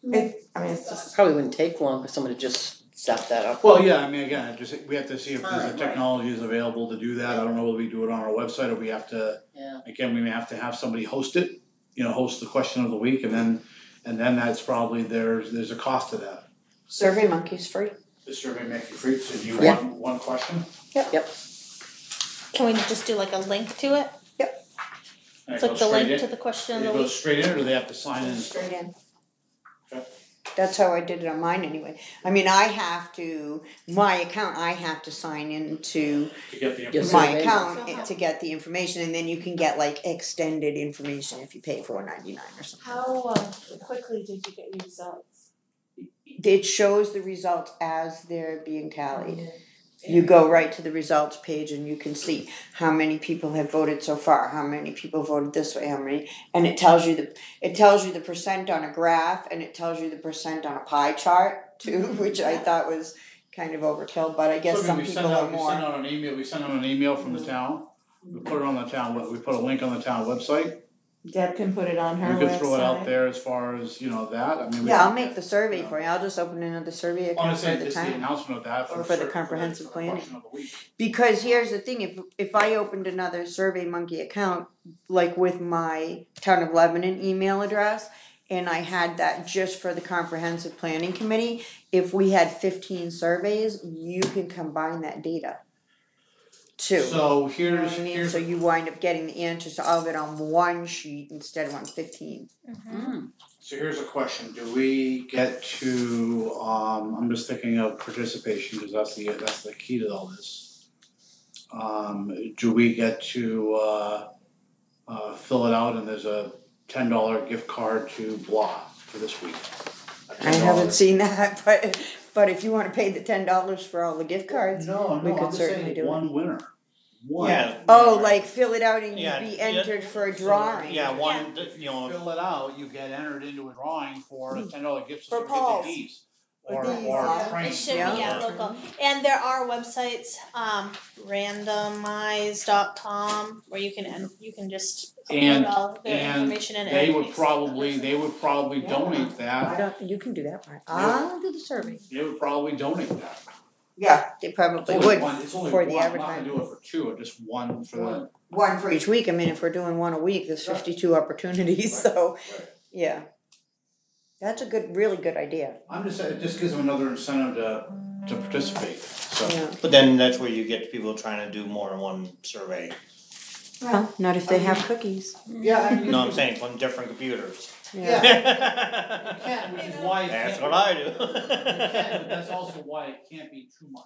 it's just, Probably wouldn't take long for someone to just set that up. Well, yeah, I mean, again, we have to see if Right, the technology is available to do that. I don't know whether we do it on our website or we have to, Yeah. again, we may have to have somebody host it, you know, host the question of the week, and then that's probably, there's a cost to that. Survey Monkey's free. The survey makes you free, so do you Yeah. want one question? Can we just do like a link to it? Yep. And it Click goes the straight link in? to the question of It the goes week. straight in, or do they have to sign in? Straight in. Okay. That's how I did it on mine anyway. I mean, I have to, my account, I have to sign into To get the Yes, information. my survey. account to get the information, and then you can get like extended information if you pay $4.99 or something. How quickly did you get your results? It shows the results as they're being tallied. You go right to the results page and you can see how many people have voted so far, how many people voted this way, how many, and it tells you the percent on a graph, and it tells you the percent on a pie chart too, which I thought was kind of overkill, but I guess So, I some mean, people are more. we send out an email from the town, we put it on the town, we put a link on the town website. Deb can put it on her website. You can throw it out there as far as, that, I mean. Yeah, I'll make the survey for you. I'll just open another survey account Honestly, for the just the town. announcement of that. Or for the comprehensive planning. question of the week. Because here's the thing, if I opened another SurveyMonkey account, like with my Town of Lebanon email address, and I had that just for the comprehensive planning committee, if we had 15 surveys, you can combine that data too. So You know what here's, I mean? So you wind up getting the answers to all of it on one sheet instead of on 15. so here's a question, do we get to, I'm just thinking of participation, because that's the key to all this. Do we get to, fill it out and there's a $10 gift card to blah for this week? I haven't seen that, but if you want to pay the $10 for all the gift cards, No, we could I'm just certainly saying do it. one winner. One. Yeah. Oh, like fill it out and Yeah, you'd be yeah. entered for a drawing. Yeah, Fill it out, you get entered into a drawing for a $10 gift For certificate Paul's. to D's. Or Or D's, or yeah. train. It should Yeah. be local. And there are websites, randomize.com, where you can just And- upload all of their and information in They and would probably donate that, You can do that part. I'll do the survey. they would probably donate that. Yeah, they It's probably only would one, it's only for one, the I'm not gonna advertising. do it for two, or just one for the. One for each week. I mean, if we're doing one a week, there's 52 opportunities. So, yeah, that's a really good idea. I'm just saying, it just gives them another incentive to participate, so. Yeah. But then that's where you get people trying to do more than one survey. Well, not if they have cookies. Yeah, I mean. No, I'm saying on different computers. Yeah. You can, which is why it That's can't what I do. You can, but that's also why it can't be too much,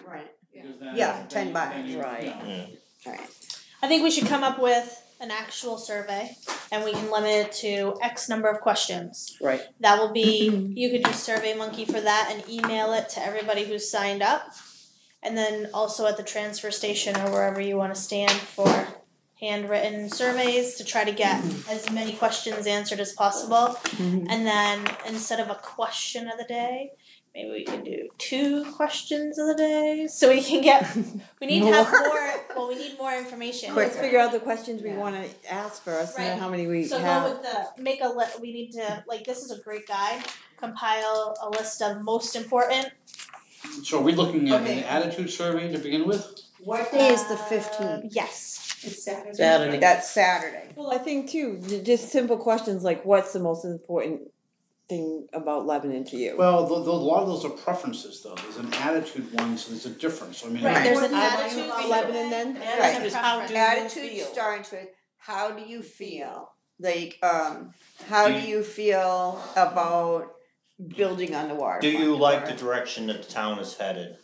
Right. because then. Yeah, then 10 bucks, then you right. know. I think we should come up with an actual survey, and we can limit it to X number of questions. Right. That will be, you could use SurveyMonkey for that and email it to everybody who's signed up. And then also at the transfer station or wherever you want to stand for handwritten surveys to try to get as many questions answered as possible. And then instead of a question of the day, maybe we can do 2 questions of the day, so we can get. We need to have more. Well, we need more information. Let's figure out the questions we want to ask first, and then Right. how many we So have. go with the we need to this is a great guide. Compile a list of most important. So are we looking at Okay. an attitude survey to begin with? What day is the 15th? Yes. It's Saturday. Saturday. That's Saturday. Well, I think too, just simple questions like, what's the most important thing about Lebanon to you? Well, a lot of those are preferences though, there's an attitude one, so there's a difference, so I mean. Right. There's an What attitude about survey. Lebanon then? There's Right. a preference. Attitude starts with how do you feel? Like, how do you feel about building on the water? Do you like the direction that the town is headed?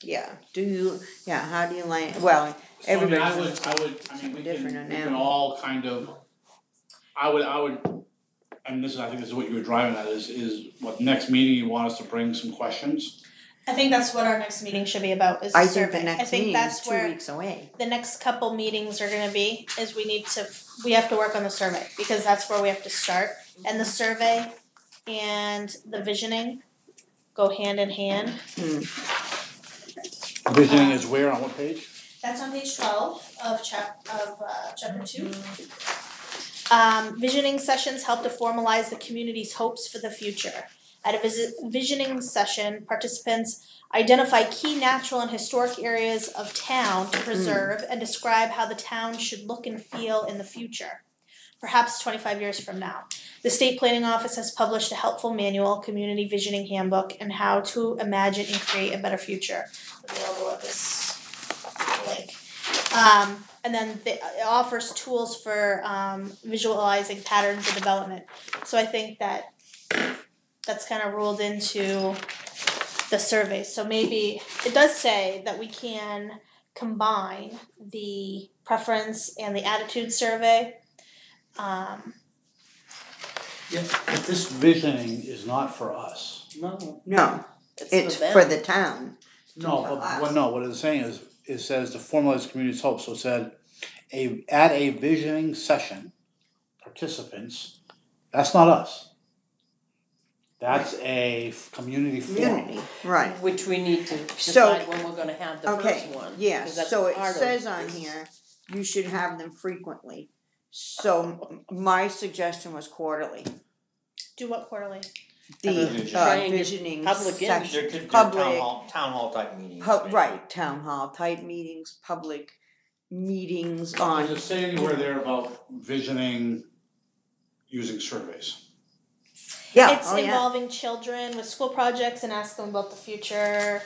Yeah. How do you like? Well, So, I mean, everybody's I mean, we different on we that can one. all kind of, I would, and I think this is what you were driving at, is what next meeting you want us to bring some questions? I think that's what our next meeting should be about. Is the I survey. think the next I think meeting that's is 2 where weeks away. the next couple meetings are going to be. Is we have to work on the survey because that's where we have to start. And the survey and the visioning go hand in hand. Visioning is where, on what page? That's on page 12 of chapter 2. Visioning sessions help to formalize the community's hopes for the future. At a visioning session, participants identify key natural and historic areas of town to preserve and describe how the town should look and feel in the future, perhaps 25 years from now. The State Planning Office has published a helpful manual, Community Visioning Handbook, and how to imagine and create a better future. Available at this link. And then it offers tools for visualizing patterns of development. So I think that's kind of rolled into the survey. So maybe it does say that we can combine the preference and the attitude survey. But this visioning is not for us. No, it's them. for the town. No, but what it's saying is, it says to formalize the community's hopes, so it said, at a visioning session, participants, that's not us. That's a community forum. Community, right. Which we need to So- decide when we're gonna have the Okay, first one. yeah, 'cause that's so it part of says on this. here, you should have them frequently. So my suggestion was quarterly. Do what quarterly? The Try and get visioning public in. session. They're Public. town hall type meetings. Right, town hall type meetings, public meetings Does on, it say anywhere there about visioning using surveys? yeah, It's oh yeah. involving children with school projects and ask them about the future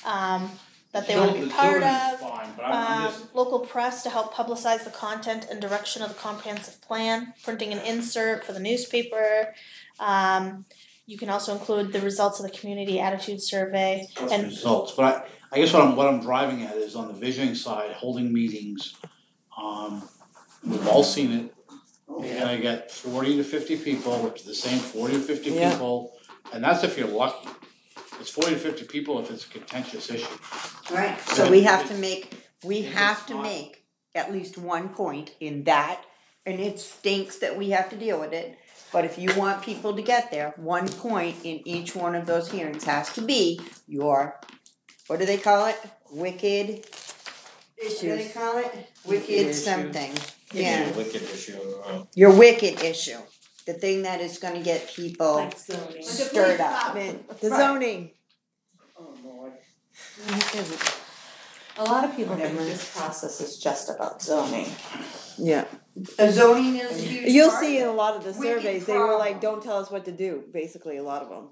that they want to be The part children's of. fine, but I'm just, Local press to help publicize the content and direction of the comprehensive plan, printing an insert for the newspaper. You can also include the results of the community attitude survey. what's And- the results, but I guess what I'm driving at is on the visioning side, holding meetings, we've all seen it. You're gonna get 40 to 50 people, which is the same 40 to 50 Yeah. people, and that's if you're lucky. It's 40 to 50 people if it's a contentious issue. Right, so we have to It's- make, it's not- make at least one point in that, and it stinks that we have to deal with it. But if you want people to get there, one point in each one of those hearings has to be your, what do they call it? Wicked. What do they call it? Wicked issues. something. Maybe Yeah, a wicked issue. your wicked issue. The thing that is gonna get people Like zoning. stirred up. The Right. zoning. Oh, Lord. A lot of people think Whatever. this process is just about zoning. Yeah. Zoning is a huge You'll part see of in it. a lot of the Wicked surveys, they were like, problem. don't tell us what to do, basically, a lot of them.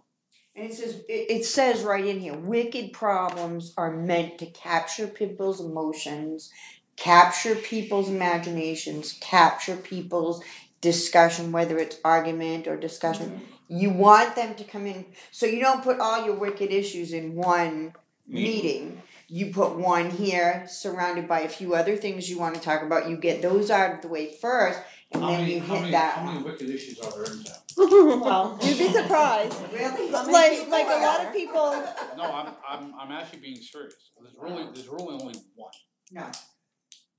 And it says right in here, wicked problems are meant to capture people's emotions, capture people's imaginations, capture people's discussion, whether it's argument or discussion. You want them to come in, so you don't put all your wicked issues in one meeting. You put one here, surrounded by a few other things you want to talk about. You get those out of the way first, and then you hit that How many one. wicked issues are there in town? Well, you'd be surprised. Really? Like a lot of people, No, I'm actually being serious. There's really only one. No.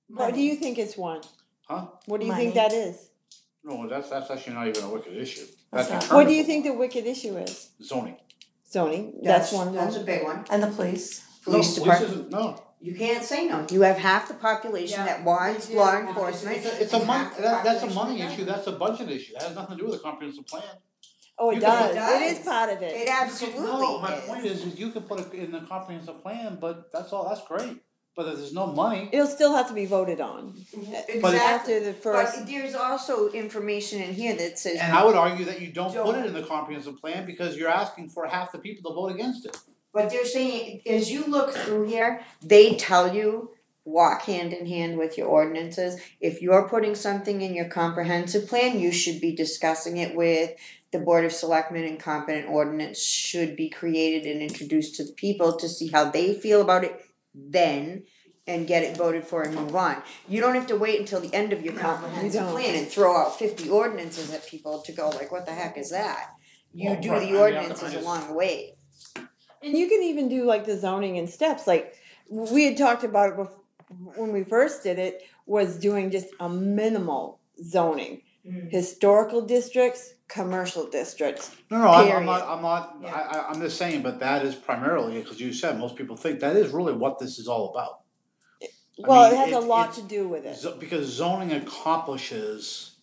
what do you think is one? Huh? What do you Money. think that is? No, that's actually not even a wicked issue. That's That's not. What do you think the wicked issue is? Zoning. Zoning, that's one. That's a big one. And the police. Police No, department. isn't, no. You can't say no. You have half the population that wants law enforcement. It's a money, that's a money issue, that's a budget issue, that has nothing to do with the comprehensive plan. Oh, You it can- does. It is part of It it. absolutely No, my is. point is you can put it in the comprehensive plan, but that's great. But if there's no money, It'll still have to be voted on. Exactly. After the first. But there's also information in here that says and I would argue that you don't put it in the comprehensive plan because you're asking for half the people to vote against it. but they're saying as you look through here, they tell you walk hand in hand with your ordinances. If you're putting something in your comprehensive plan, you should be discussing it with the Board of Selectmen, and competent ordinance should be created and introduced to the people to see how they feel about it then and get it voted for and move on. You don't have to wait until the end of your comprehensive don't. plan and throw out 50 ordinances at people to go like, what the heck is that? You Well, do right, I the mean, ordinances I just- along the way. And you can even do like the zoning in steps. Like we had talked about it when we first did it, was doing just a minimal zoning. Historical districts, commercial districts. No, I'm Period. not, I'm just saying, but that is primarily, because you said, most people think that is really what this is all about. Well, mean, it has a lot it's- to do with it. Because zoning accomplishes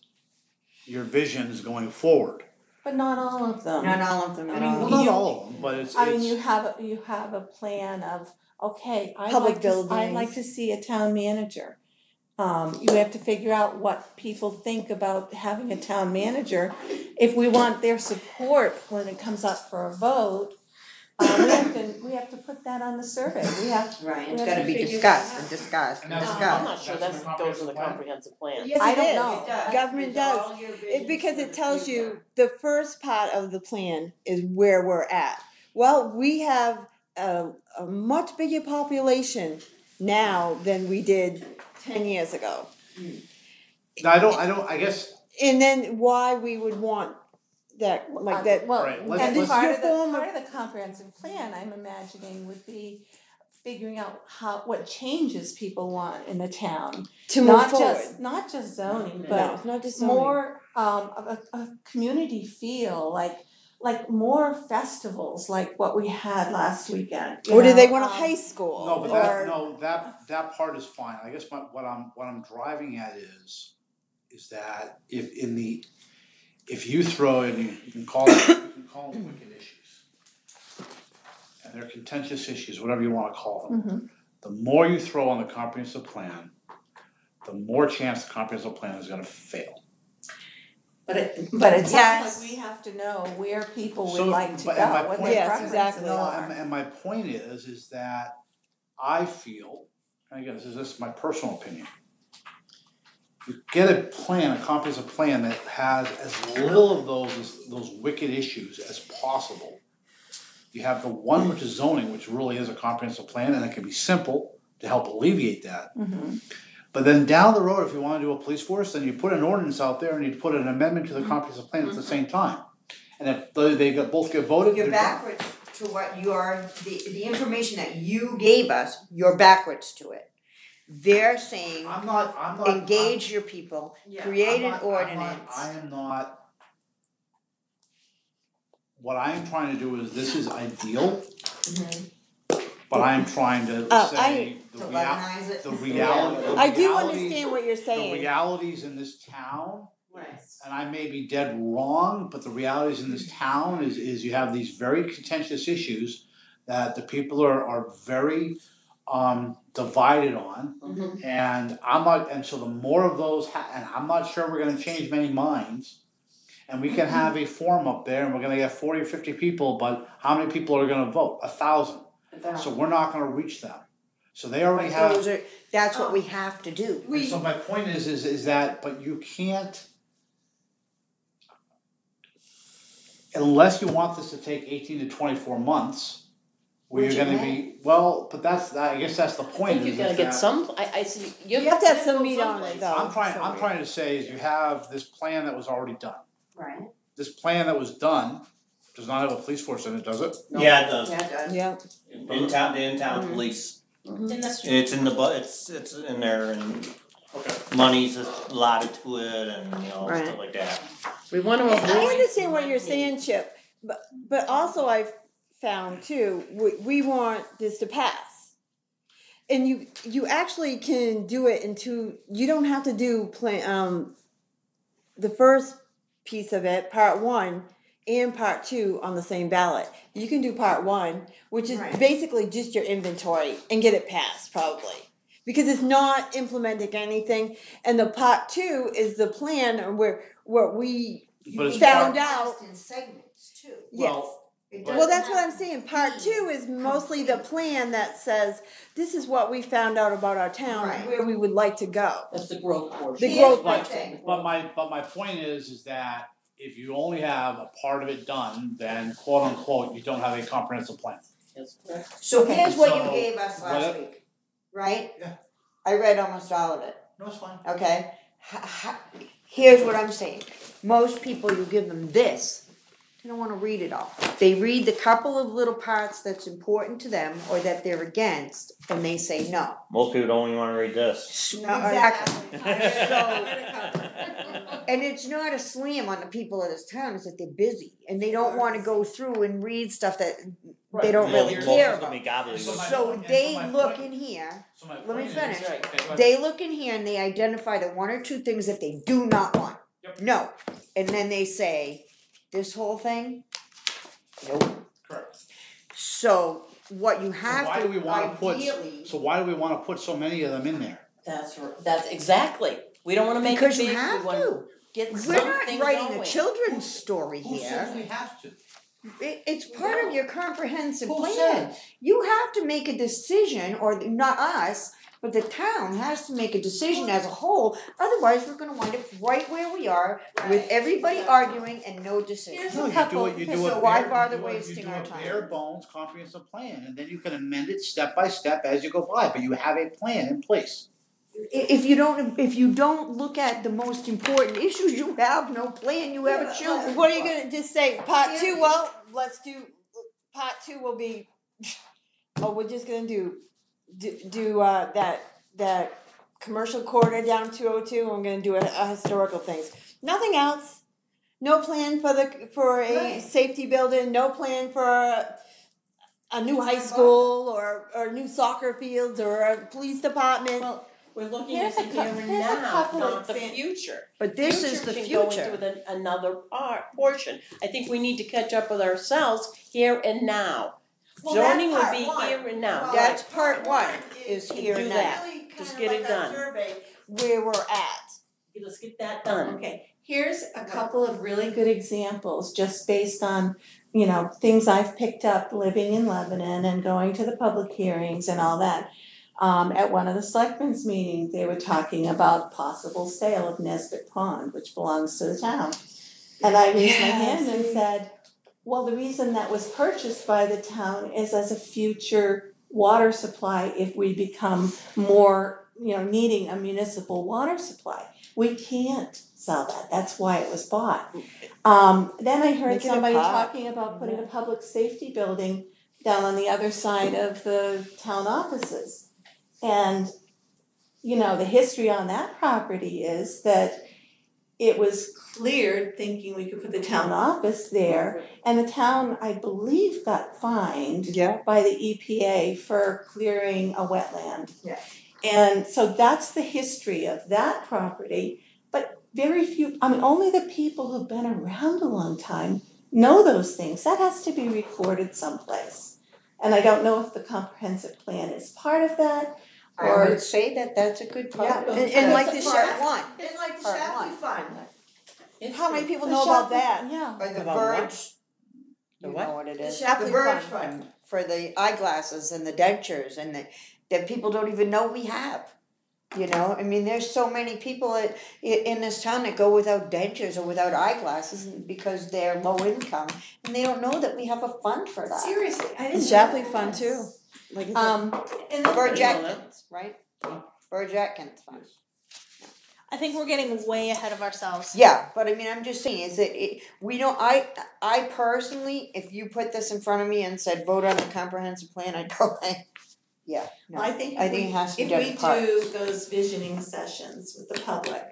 your visions going forward. But not all of them. Not all of them I at mean, all. Well, not all of them, but it's. I mean, you have a plan of, okay, I'd Public like buildings. to see a town manager. You have to figure out what people think about having a town manager. If we want their support when it comes up for a vote, We have to put that on the survey. We have Right, we it's have gotta to be figure discussed that and out. discussed and And that's- I'm discussed. not sure That's in that the goes in the comprehensive plan? comprehensive plan. Yes, I it don't is. know. Government It's does. all your vision Because for it the tells future. you the first part of the plan is where we're at. Well, we have a much bigger population now than we did 10 years ago. No, I guess, And then why we would want that, like that. Well, Right, and let's- part your of the form of- part of the comprehensive plan, I'm imagining, would be figuring out what changes people want in the town. To move not forward. not just zoning, No, but it's not just zoning. more of a community feel, like more festivals like what we had last weekend. you Or do they know, want a high school? no, but or, that part is fine. I guess what I'm driving at is that if you throw in, you can call them wicked issues. And they're contentious issues, whatever you wanna call them. Mhm. The more you throw on the comprehensive plan, the more chance the comprehensive plan is gonna fail. But it sounds Yes. like we have to know where people would So, like to but- go, and my what point- their Yes, preferences exactly. No, are. and my point is that I feel, and again, this is my personal opinion. You get a comprehensive plan that has as little of those wicked issues as possible. You have the one which is zoning, which really is a comprehensive plan, and it can be simple to help alleviate that. Mhm. But then down the road, if you wanna do a police force, then you put an ordinance out there and you put an amendment to the comprehensive plan at the same time. And if both get voted, You're they're done. backwards to what the information that you gave us, you're backwards to it. They're saying, I'm not. engage your people, create an I ordinance. am not. What I am trying to do is, this is ideal. But I am trying to say To Levinize it. the reality. I do understand what you're The saying. realities in this town, Right. and I may be dead wrong, but the realities in this town is you have these very contentious issues that the people are very divided on. Mhm. And so the more of those, and I'm not sure we're gonna change many minds. And we can have a forum up there and we're gonna get 40 or 50 people, but how many people are gonna vote? 1,000. So we're not gonna reach them. So they already But have. that's what we have to do. And so my point is that, but you can't, unless you want this to take 18 to 24 months, where you're gonna be, well, but I guess that's the I point. think you is gotta that- get some, I see, You have to have some go meat on it, someplace. though. I'm trying to say is you have this plan that was already done. Right. This plan that was done does not have a police force in it, does it? Yeah, it does. Yeah, it does. Yeah. The in-town police. In this, It's in it's in there and money's allotted to it and, Right. stuff like that. We wanna I avoid. understand what you're saying, Chip, but also I've found too, we want this to pass. And you actually can do it in two, you don't have to do the first piece of it, part one, and part two on the same ballot. You can do part one, which is Right. basically just your inventory, and get it passed probably. Because it's not implementing anything. And the part two is the plan where we But it's found Passed out. in segments too. Yes. Well, It Well, Well, doesn't that's what have I'm to saying. Part be two is mostly the plan that says, this is what we found out about our town, Right. where we would like to go. That's the growth portion. The Here's growth my But, thing. but my point is that if you only have a part of it done, then quote unquote, you don't have a comprehensive plan. That's correct. So here's what you So, gave us last what- week, right? Yeah. I read almost all of it, No, it's fine. okay? Here's what I'm saying. Most people, you give them this, they don't wanna read it all. They read the couple of little parts that's important to them or that they're against, and they say no. Most people don't even wanna read this. Exactly. And it's not a slam on the people of this town, it's that they're busy and they don't wanna go through and read stuff that they don't really Most care of them about. be gobbledygook. So they look in here, So my let me point is- finish. Okay, go ahead. They look in here and they identify the one or two things that they do not want. Yep. No. And then they say, this whole thing, nope. Correct. So what you have why do we to wanna put- ideally, So why do we wanna put so many of them in there? That's exactly, we don't wanna make it because big, you we have wanna to. get We're something not writing going. a children's story Who here. says we have to? It's part of your comprehensive Who plan. said? You have to make a decision, or not us, but the town has to make a decision as a whole. Otherwise, we're going to wind up right where we are with everybody arguing and no decision. Here's No, a you couple- do it. so why bother wasting our You time? do a bare bones comprehensive plan, and then you can amend it step by step as you go by. But you have a plan in place. If you don't look at the most important issues, you have no plan. You have a children. What are you gonna just say? Part two? Well, let's do. Part two will be. Oh, we're just gonna do that commercial corridor down 202. And we're gonna do a historical things. Nothing else. No plan for a safety building. No plan for a new high school or new soccer fields or a police department. Well, we're looking Here's at the a here and here's a now, couple not the exam- future. But this is the Can go future. into another portion. I think we need to catch up with ourselves here and now. Well, Zoning that's will part be one. here and now. Well, That's part one. Is Do here and now. that. Really kind Just of get like it a done. survey where we're at. Let's get that done. Okay, here's a couple of really good examples, just based on, things I've picked up living in Lebanon and going to the public hearings and all that. At one of the selectmen's meetings, they were talking about possible sale of Nesbit Pond, which belongs to the town. And I raised my hand and said, well, the reason that was purchased by the town is as a future water supply if we become more, needing a municipal water supply. We can't sell that. That's why it was bought. Then I heard Make it a somebody park. talking about putting a public safety building down on the other side of the town offices. And, the history on that property is that it was cleared thinking we could put the town office there. And the town, I believe, got fined Yeah. by the EPA for clearing a wetland. Yeah. And so that's the history of that property. But very few, only the people who've been around a long time know those things. That has to be recorded someplace. And I don't know if the comprehensive plan is part of that. I Or would say that's a good part. Yeah, of and like the part Shapley one. And like the Part Shapley one. Fund. How many people know about that? Yeah. Or the About what? Verge. The You what? know what it The is. Shapley Verge Fund. for the eyeglasses and the dentures and that people don't even know we have. There's so many people in this town that go without dentures or without eyeglasses because they're low income and they don't know that we have a fund for that. Seriously, I The didn't know Shapley that. Fund too. Like And Burge You know that? Atkins, right? Burge Atkins fund. I think we're getting way ahead of ourselves. Yeah, but I'm just saying is that we don't. I personally, if you put this in front of me and said vote on the comprehensive plan, I'd go like, yeah, no. I think I think it has to be if done we in part. do those visioning sessions with the public,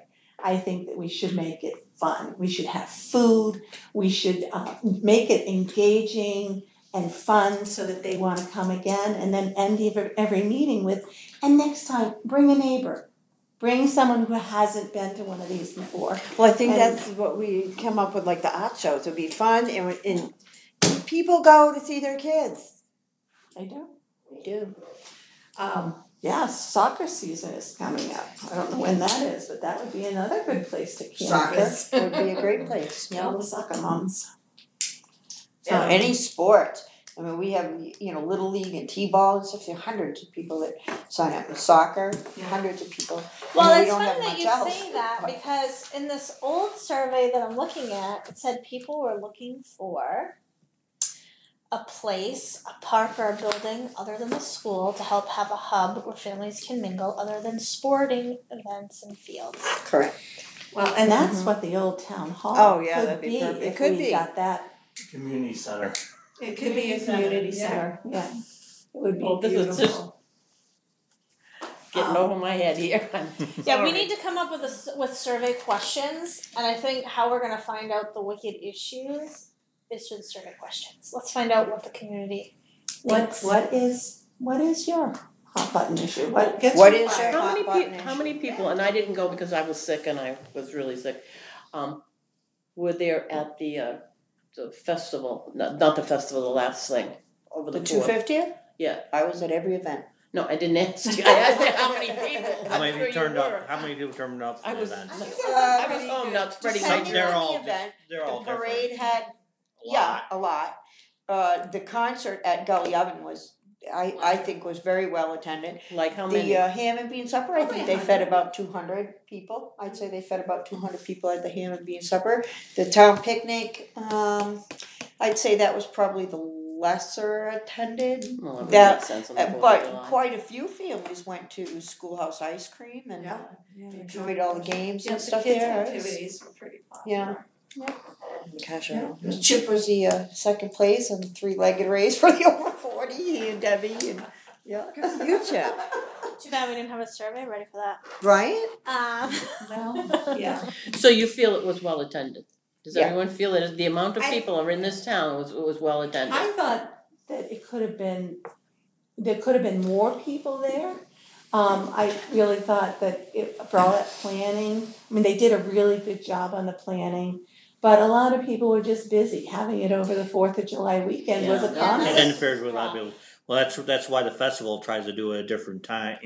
I think that we should make it fun. We should have food. We should make it engaging and fun so that they want to come again, and then end every meeting with, and next time bring a neighbor. Bring someone who hasn't been to one of these before. Well, I think And- that's what we come up with, like the art shows. It'd be fun, and people go to see their kids. They do. We do. Soccer season is coming up. I don't know when that is, but that would be another good place to Soccer canvas. would be a great place. All the soccer moms. Yeah. Any sport. We have Little League and T-ball and stuff. There are hundreds of people that sign up in soccer. Hundreds of people. Well, we it's don't funny have that much you else, say that but- because in this old survey that I'm looking at, it said people were looking for a place, a park or a building other than the school to help have a hub where families can mingle other than sporting events and fields. Correct. Well, and that's what the old town hall Oh, yeah, could that'd be be perfect. It if could we be. got that. Community center. It could be a community center. Yeah, it would be Oh, this is beautiful. just getting over my head here. Yeah, we need to come up with survey questions, and I think how we're going to find out the wicked issues is through the survey questions. Let's find out what the community thinks. What is your hot button issue? What gets What you is fired? your- How many people, and I didn't go because I was sick and I was really sick, were there at the festival, not the festival, the last thing, over the The Fourth? 250th? Yeah. I was at every event. No, I didn't ask you. I asked you how many people. How many I'm sure people turned you up? were. How many people turned up for I the was, event? I was home not spreading my Depending They're on all the event, they're all the parade had Yeah, a lot. The concert at Gully Oven was, I think was very well attended. Like how many? The ham and bean supper, I think they fed about 200 people. I'd say they fed about 200 people at the ham and bean supper. The town picnic, I'd say that was probably the lesser attended. Well, that would That- make sense on the 4th of But July. quite a few families went to Schoolhouse Ice Cream and enjoyed all the games and stuff kids' there. activities were pretty popular. Gosh, I don't know. Chip was the second place and 3-legged race for the over 40. He and Debbie and you Chip, Too bad we didn't have a survey ready for that. right? Well, yeah. So you feel it was well attended? Does Yeah. everyone feel that the amount of I- people are in this town was well attended? I thought that there could have been more people there. I really thought that for all that planning, I mean, they did a really good job on the planning, but a lot of people were just busy. Having it over the 4th of July weekend was a Yeah. conflict. It interferes with a lot of people. Well, that's why the festival tries to do it a different time,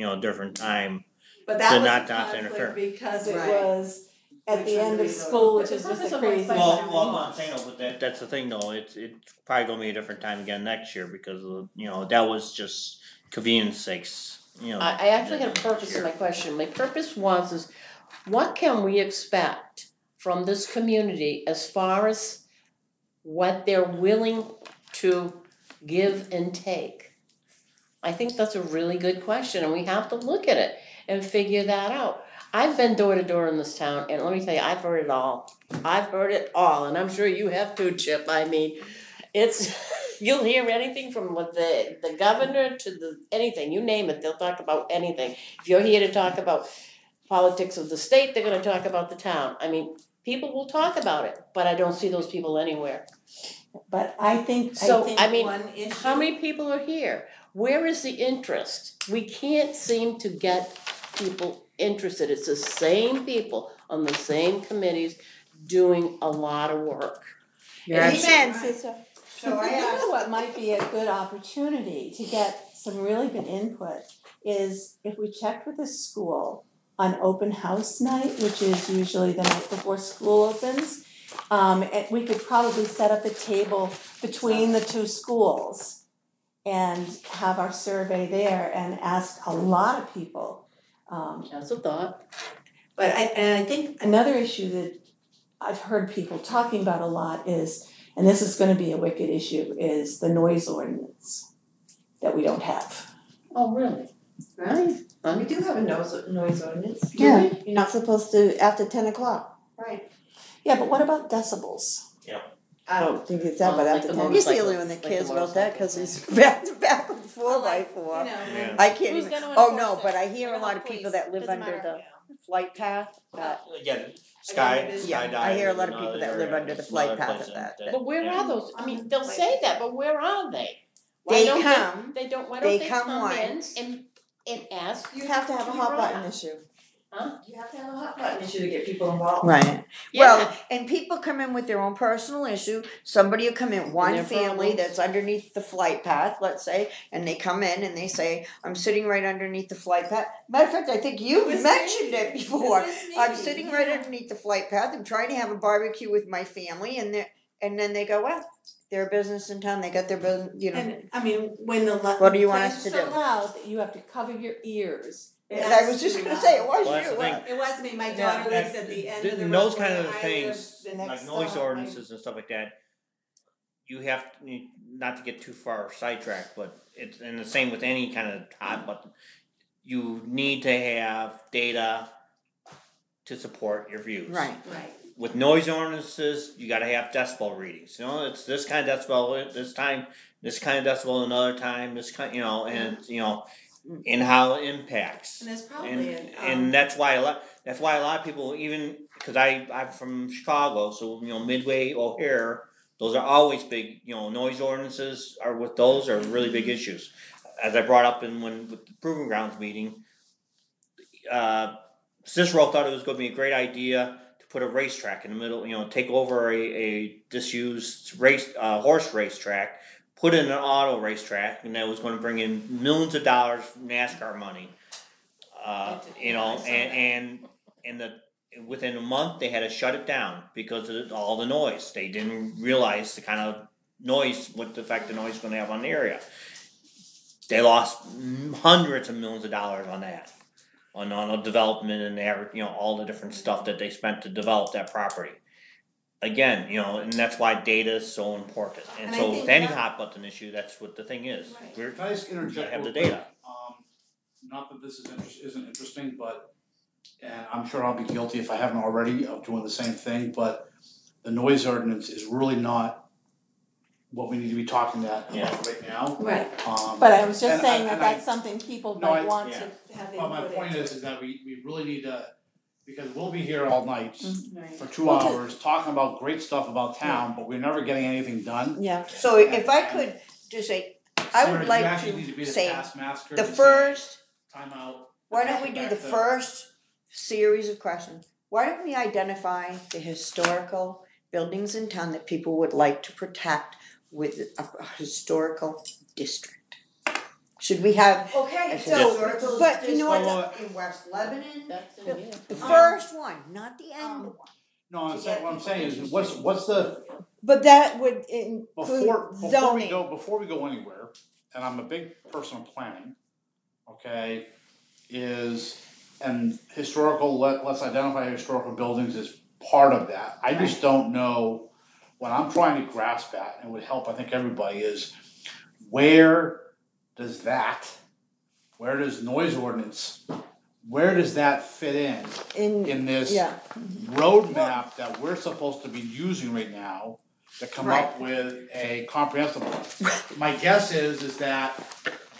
But to that not was a interfere. conflict because it Right. was at the end of school, which is just a crazy Well, time. well, I'm saying, but that's the thing though, it's probably gonna be a different time again next year because, that was just convenience sakes, I actually had a purpose in my question. My purpose is, what can we expect from this community as far as what they're willing to give and take? I think that's a really good question, and we have to look at it and figure that out. I've been door to door in this town, and let me tell you, I've heard it all. I've heard it all, and I'm sure you have too, Chip. I mean, it's you'll hear anything from what the governor to anything, you name it, they'll talk about anything. If you're here to talk about politics of the state, they're going to talk about the town. I mean, people will talk about it, but I don't see those people anywhere. But I think one issue. How many people are here? Where is the interest? We can't seem to get people interested. It's the same people on the same committees doing a lot of work. Amen, sister. So I know what might be a good opportunity to get some really good input is if we checked with the school on open house night, which is usually the night before school opens. And we could probably set up a table between the two schools and have our survey there and ask a lot of people. That's a thought. But I think another issue that I've heard people talking about a lot is, and this is going to be a wicked issue, is the noise ordinance that we don't have. Oh, really? Right? We do have a noise ordinance. Yeah. You're not supposed to after 10 o'clock. Right. Yeah, but what about decibels? I don't think it's that, but Like after the 10. He's the motorcycle- only one that like the cares about that because motorcycle. he's back to back with 4x4. Yeah. I can't Who's even. gonna Oh enforce no, it? but I hear We're a lot not of people police. that live Doesn't under matter. the flight path. Yeah, skydive. Yeah, I hear a lot of people that live under the flight path of that. But where are those? I mean, they'll say that, but where are they? They don't come. They don't. Why They don't they come come in once. and ask? You have to have a To be hot brought button up. issue. Huh? You have to have a hot button issue to get people involved. Right. Yeah. Well, and people come in with their own personal issue. Somebody will come in, one their family problems. that's underneath the flight path, let's say, and they come in and they say, I'm sitting right underneath the flight path. Matter of fact, I think you've was mentioned me. it before. It was me. I'm sitting right underneath the flight path. I'm trying to have a barbecue with my family, and then they go, well, they're a business in town. They got their business, And I mean, when the What do you want us to so do? loud that you have to cover your ears. And I was just going to say, it was Well, that's you. the thing. It was me. My Yeah. daughter lives at the end of the road. Those kind of where I things, live the next like noise stop. ordinances and stuff like that, you have to, not to get too far sidetracked, but it's, and the same with any kind of hot button, you need to have data to support your views. Right. Right. With noise ordinances, you gotta have decibel readings, it's this kind of decibel at this time, this kind of decibel another time, this kind, and, and how it impacts. And there's And, probably and that's why a lot of people, even because I'm from Chicago, so Midway, O'Hare, those are always big. Noise ordinances are with those are really big issues. As I brought up with the Proving Grounds meeting, Cicero thought it was going to be a great idea to put a racetrack in the middle. Take over a disused horse racetrack, put in an auto racetrack, and that was going to bring in millions of dollars NASCAR money. And within a month they had to shut it down because of all the noise. They didn't realize the kind of noise, what the effect the noise is going to have on the area. They lost hundreds of millions of dollars on that, on a development and their, all the different stuff that they spent to develop that property. Again, and that's why data is so important. And And I so think with any that- hot button issue, that's what the thing is. Right. Can I just interject have the real quick? data. Not that this isn't interesting, but, and I'm sure I'll be guilty if I haven't already of doing the same thing, but the noise ordinance is really not what we need to be talking about right now. Right. But I was just saying that that's something people might want yeah. to have But my input point into. is that we really need to, because we'll be here all night Right. for 2 hours talking about great stuff about town, but we're never getting anything done. Yeah. So if I could just say, I Sarah, would you like actually need to be to the say, taskmaster the and say, first, time out. why don't we do Back the to- first series of questions? Why don't we identify the historical buildings in town that people would like to protect with a historical district? Should we have Okay, a so, historical but you know what? district in West Lebanon? That's in here. The first one, not the end one. No, what I'm saying is, what's the, But that would include before zoning. before we go anywhere, and I'm a big person of planning, okay, and historical, let's identify historical buildings as part of that. I just don't know, what I'm trying to grasp at, and would help, I think, everybody, is where does noise ordinance, where does that fit in this Yeah. roadmap that we're supposed to be using right now to come up with a comprehensive plan? My guess is that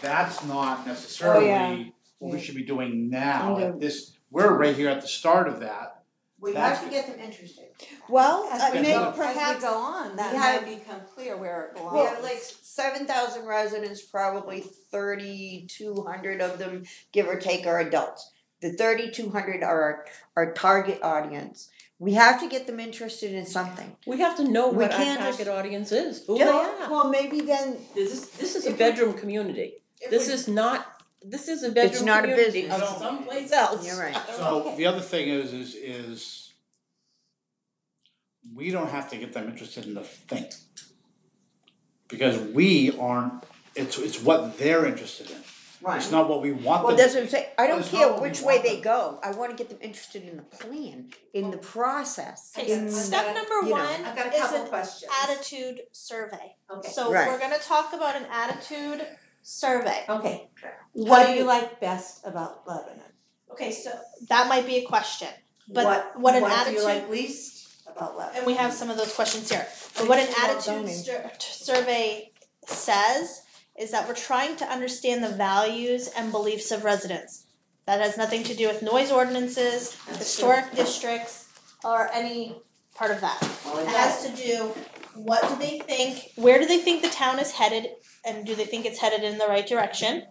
that's not necessarily what we should be doing now. At this, we're right here at the start of that. We have to get them interested. Well, As we maybe go, perhaps as we go on, that we might have- become clear where it belongs. We have like 7,000 residents, probably 3,200 of them, give or take, are adults. The 3,200 are our target audience. We have to get them interested in something. We have to know We what our can't target just- audience is, who Yeah. they are. well, maybe then This is a bedroom community. This is a bedroom It's not a community business. of someplace else. You're right. So the other thing is we don't have to get them interested in the thing. Because we aren't, it's what they're interested in. It's not what we want Well, them that's to what I'm saying. I don't It's not care what we which way want they them. go. I want to get them interested in the plan, in the process. Okay, in step number you know, one I've got a is couple an questions. attitude survey. Okay. So Right. we're gonna talk about an attitude survey. Okay. What What do do you- you like best about Lebanon? Okay, so that might be a question. But what an do attitude- you like least about Lebanon? And we have some of those questions here. But what an About attitude zoning. survey says is that we're trying to understand the values and beliefs of residents. That has nothing to do with noise ordinances, historic districts, or any part of that. It has to do, what do they think, where do they think the town is headed, and do they think it's headed in the right direction?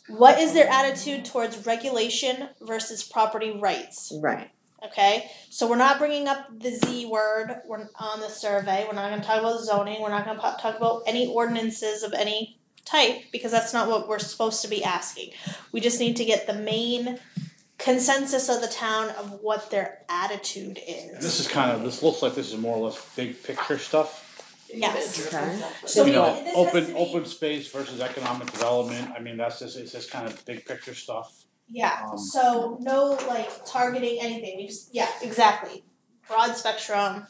What is their attitude towards regulation versus property rights? Right. Okay, so we're not bringing up the Z word on the survey. We're not going to talk about zoning. We're not going to talk about any ordinances of any type because that's not what we're supposed to be asking. We just need to get the main consensus of the town of what their attitude And is. this looks like this is more or less big picture stuff. Yes. Okay. So You we- know, this has to be- open space versus economic development, I mean, it's just kind of big picture stuff. Yeah. So no targeting anything. We just exactly. Broad spectrum.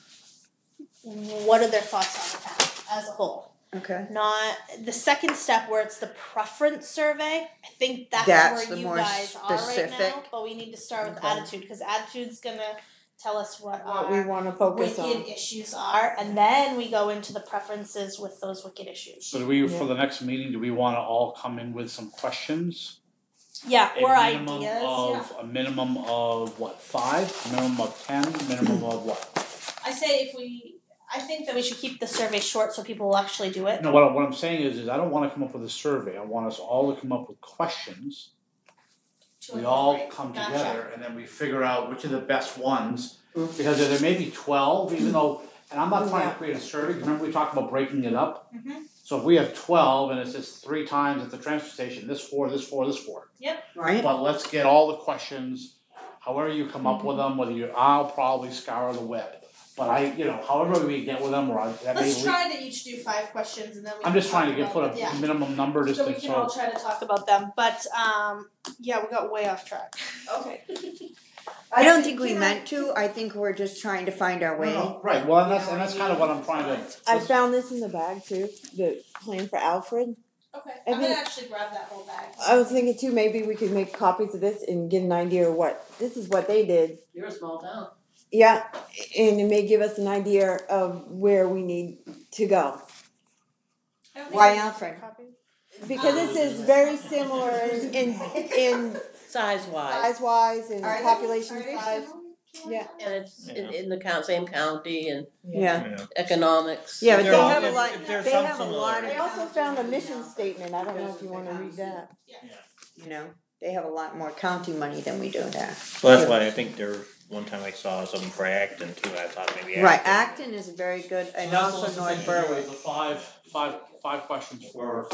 What are their thoughts on the town as a whole? Okay. Not the second step where it's the preference survey. I think that's That's where the you more guys are right specific. now. But we need to start with Okay. attitude because attitude's gonna tell us what what we our want to focus wicked on. issues are, and then we go into the preferences with those wicked issues. So for the next meeting, do we wanna all come in with some questions? Yeah, or A minimum ideas. of, a minimum of what, 5, minimum of 10, minimum of what? I say I think that we should keep the survey short so people will actually do it. No, what I'm saying is I don't wanna come up with a survey, I want us all to come up with questions. We all come Gotcha. together and then we figure out which are the best ones, because there may be 12, even though, and I'm not trying to create a survey, remember we talked about breaking it up? Mhm. So if we have 12 and it says 3 times at the transfer station, this 4, this 4, this 4. Right. But let's get all the questions, however you come up with them, I'll probably scour the web. But however we get with them, Let's try to each do 5 questions and then we I'm can just trying to talk put about a them. minimum number just So we to can all try to talk about them. But yeah, we got way off track. Okay. I don't think we meant to. I think we're just trying to find our way. No, right. Well, and that's kind of what I'm trying to. I found this in the bag too, the plan for Alfred. Okay, I I'm gonna think- actually grab that whole bag. I was thinking too, maybe we could make copies of this and get an idea of this is what they did. You're a small town. Yeah, and it may give us an idea of where we need to go. I don't think Why I need Alfred? copies. Because this is very similar in Size wise. size wise and Are they- population are they size. similar? Yeah. And it's Yeah. in the same county and Yeah. economics. Yeah, but There they are- have a if- lot. if there's They some have a lot I of. also found a mission statement. I don't know if you want to read that. You know, they have a lot more county money than we do there. Well, that's why I think one time I saw something for Acton too, I thought maybe Right, Acton is very good, and So that's also the North thing, Berwick. The five questions for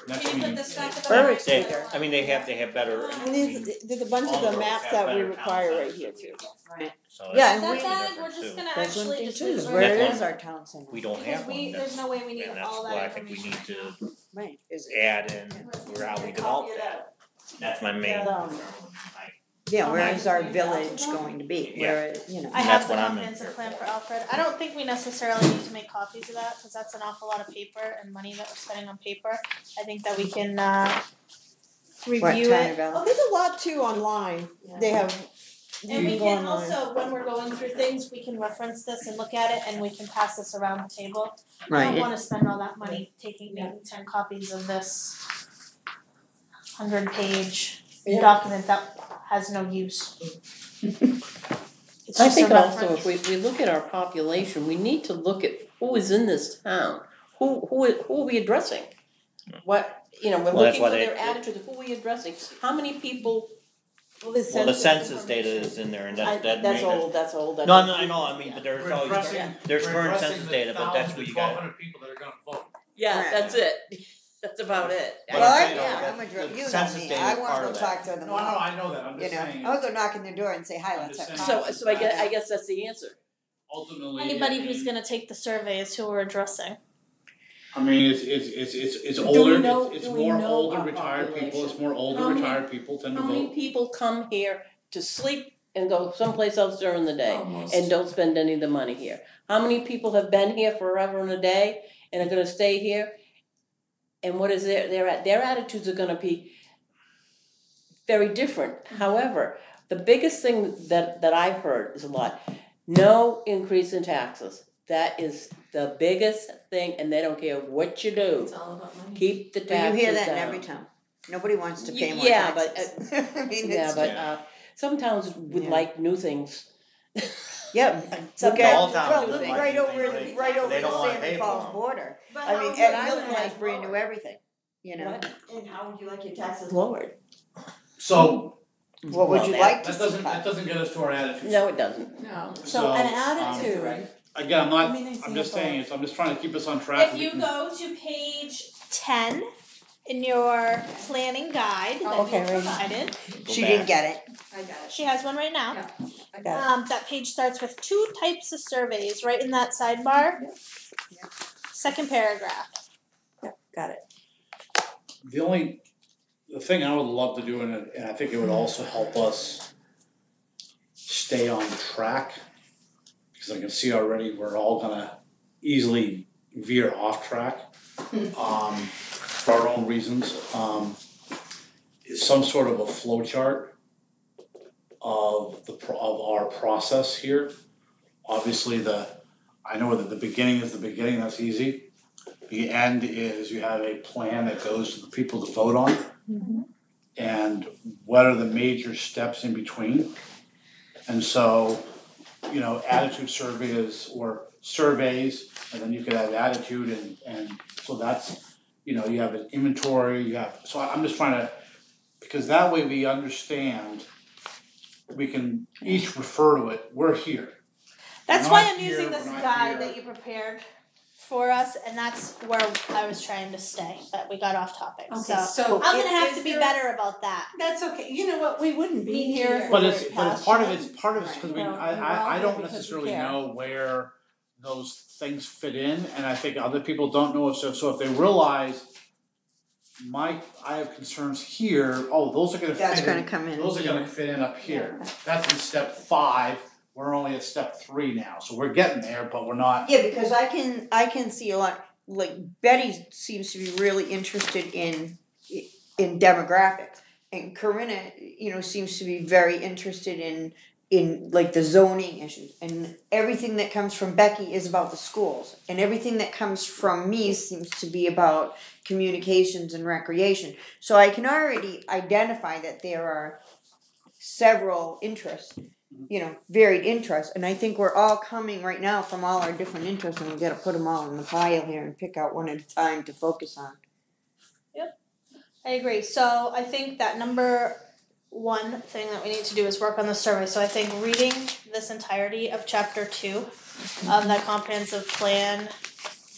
next Can you meeting. put this back at the Berwick's back? bigger. I mean, they have better. And there's a bunch of the maps that we require right here too. So Yeah, and That we- bag, we're just gonna That's one actually thing just too, is reserve where That's is one. our town center? we don't because have one. there's no way we need And that's all why I that think we need information. to Right, is it? add in how we develop that. That's my main concern. Yeah, where is our village going to be? Where, you know. I And have that's the what I'm comprehensive in. plan for Alfred. I don't think we necessarily need to make copies of that, cause that's an awful lot of paper and money that we're spending on paper. I think that we can, What review town it. about? Oh, there's a lot too online. They have. And you we go can online. also, when we're going through things, we can reference this and look at it and we can pass this around the table. I don't Right, wanna spend all that money making 10 copies of this 100-page Yeah. document that has no use. It's I just think a also reference. if we look at our population, we need to look at who is in this town. Who are we addressing? What, we're Well, that's looking why for they- their attitude, who are we addressing? How many people, Well, Well, the census data is in there and that's that's old, that's old. No, I know, I mean, but there's We're always, addressing- there's we're current addressing census the data, but that's 1,000 where to you got. 1,200 people that are gonna vote. Yeah, Correct. that's it. That's about it. But Well, I'm I, saying, yeah, that I'm a the you know census me, data I is wanna part go of talk that. to them No, I know, all. I know that, I'm You just know, saying, I'll go knock on their door and say, hi, I'm let's just have saying- coffee. So I guess that's the answer. ultimately. Anybody I mean- who's gonna take the survey is who we're addressing. I mean, it's Do older, we know- it's do we more know older our retired people, population? it's more older How many- retired people tend to How many vote. people come here to sleep and go someplace else during the day Almost. and don't spend any of the money here? How many people have been here forever and a day and are gonna stay here? And what is their attitudes are gonna be very different. However, the biggest thing that I've heard is a lot, no increase in taxes. That is the biggest thing, and they don't care what you do. It's all about money. Keep the But taxes you hear that in down. every town. Nobody wants to pay more Yeah, but, taxes. I mean, Yeah, it's, but some towns would Yeah. like new things. yeah, Some look at, All towns well, would look like right new over, things. right over They don't the wanna Salmon pay for Falls them. border. But I how mean, would you Ed like Milton your has taxes brand new lowered? everything, you know. What? And how would you like your taxes lowered? So, What would Well, you that- like to that see doesn't, cut? that doesn't get us to our attitude. No, it doesn't. No. So, So an um, attitude. Again, I'm not, Give me an I'm just example. saying, I'm just trying to keep us on track. If We you can- go to page 10 in your planning guide that Okay, you right. provided, She didn't get it. I got it. she has one right now. I got it. That page starts with 2 types of surveys right in that sidebar. Yeah. Second paragraph. Got it. The thing I would love to do, and I think it would also help us stay on track, because I can see already we're all gonna easily veer off track, for our own reasons, is some sort of a flow chart of our process here. Obviously I know that the beginning is the beginning, that's easy. The end is you have a plan that goes to the people to vote on. And what are the major steps in between? And so, attitude surveys, and then you could have attitude and so that's, you have an inventory, so I'm just trying to, because that way we understand, we can each refer to it, we're here. That's We're why not I'm here, using we're this not guide here. that you prepared for us, and that's where I was trying to stay, but we got off topic. Okay, So so I'm gonna have is to be there- better about that. That's okay. You know what? We wouldn't be Me here. neither. But if it's we but were it's part of passionate. it's because You we know, we're all I here don't because we necessarily care. know where those things fit in, and I think other people don't know. So if they realize I have concerns here, oh, those are gonna That's fit gonna in, come in those are here. gonna fit in up here. That's in step 5, we're only at step 3 now, so we're getting there, but we're not. Yeah, because I can see a lot. Like Betty seems to be really interested in demographics, and Corinna, seems to be very interested in like the zoning issues, and everything that comes from Becky is about the schools, and everything that comes from me seems to be about communications and recreation. So I can already identify that there are several interests, varied interests, and I think we're all coming right now from all our different interests, and we got to put them all in the pile here and pick out one at a time to focus on. I agree. So I think that number one thing that we need to do is work on the survey. So I think reading this entirety of chapter 2 of that comprehensive plan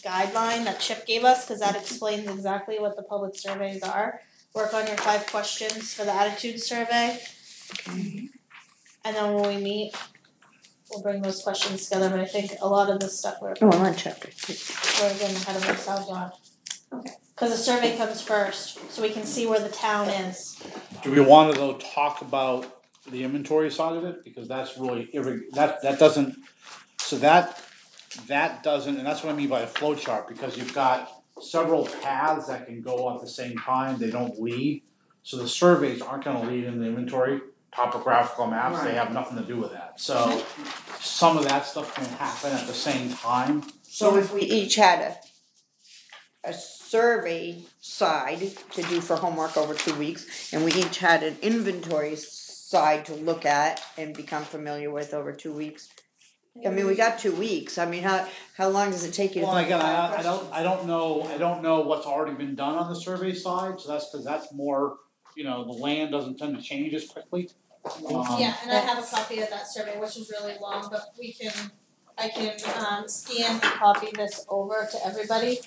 guideline that Chip gave us, because that explains exactly what the public surveys are. Work on your 5 questions for the attitude survey. Okay. And then when we meet, we'll bring those questions together. But I think a lot of this stuff we're Oh, I'm on chapter 2. getting ahead of ourselves on. Okay. Because the survey comes first, so we can see where the town is. Do we want to though talk about the inventory side of it, because that's really that doesn't, so that doesn't, and that's what I mean by a flow chart, because you've got several paths that can go at the same time, they don't lead. So the surveys aren't gonna lead in the inventory, topographical maps, they have nothing to do with that. So some of that stuff can happen at the same time. So if we each had a survey side to do for homework over 2 weeks, and we each had an inventory side to look at and become familiar with over 2 weeks. I mean, we got 2 weeks. I mean, how long does it take you to? Well, think again, about I don't know what's already been done on the survey side, so that's because that's more, the land doesn't tend to change as quickly. Yeah, and I have a copy of that survey, which is really long, but I can scan and copy this over to everybody.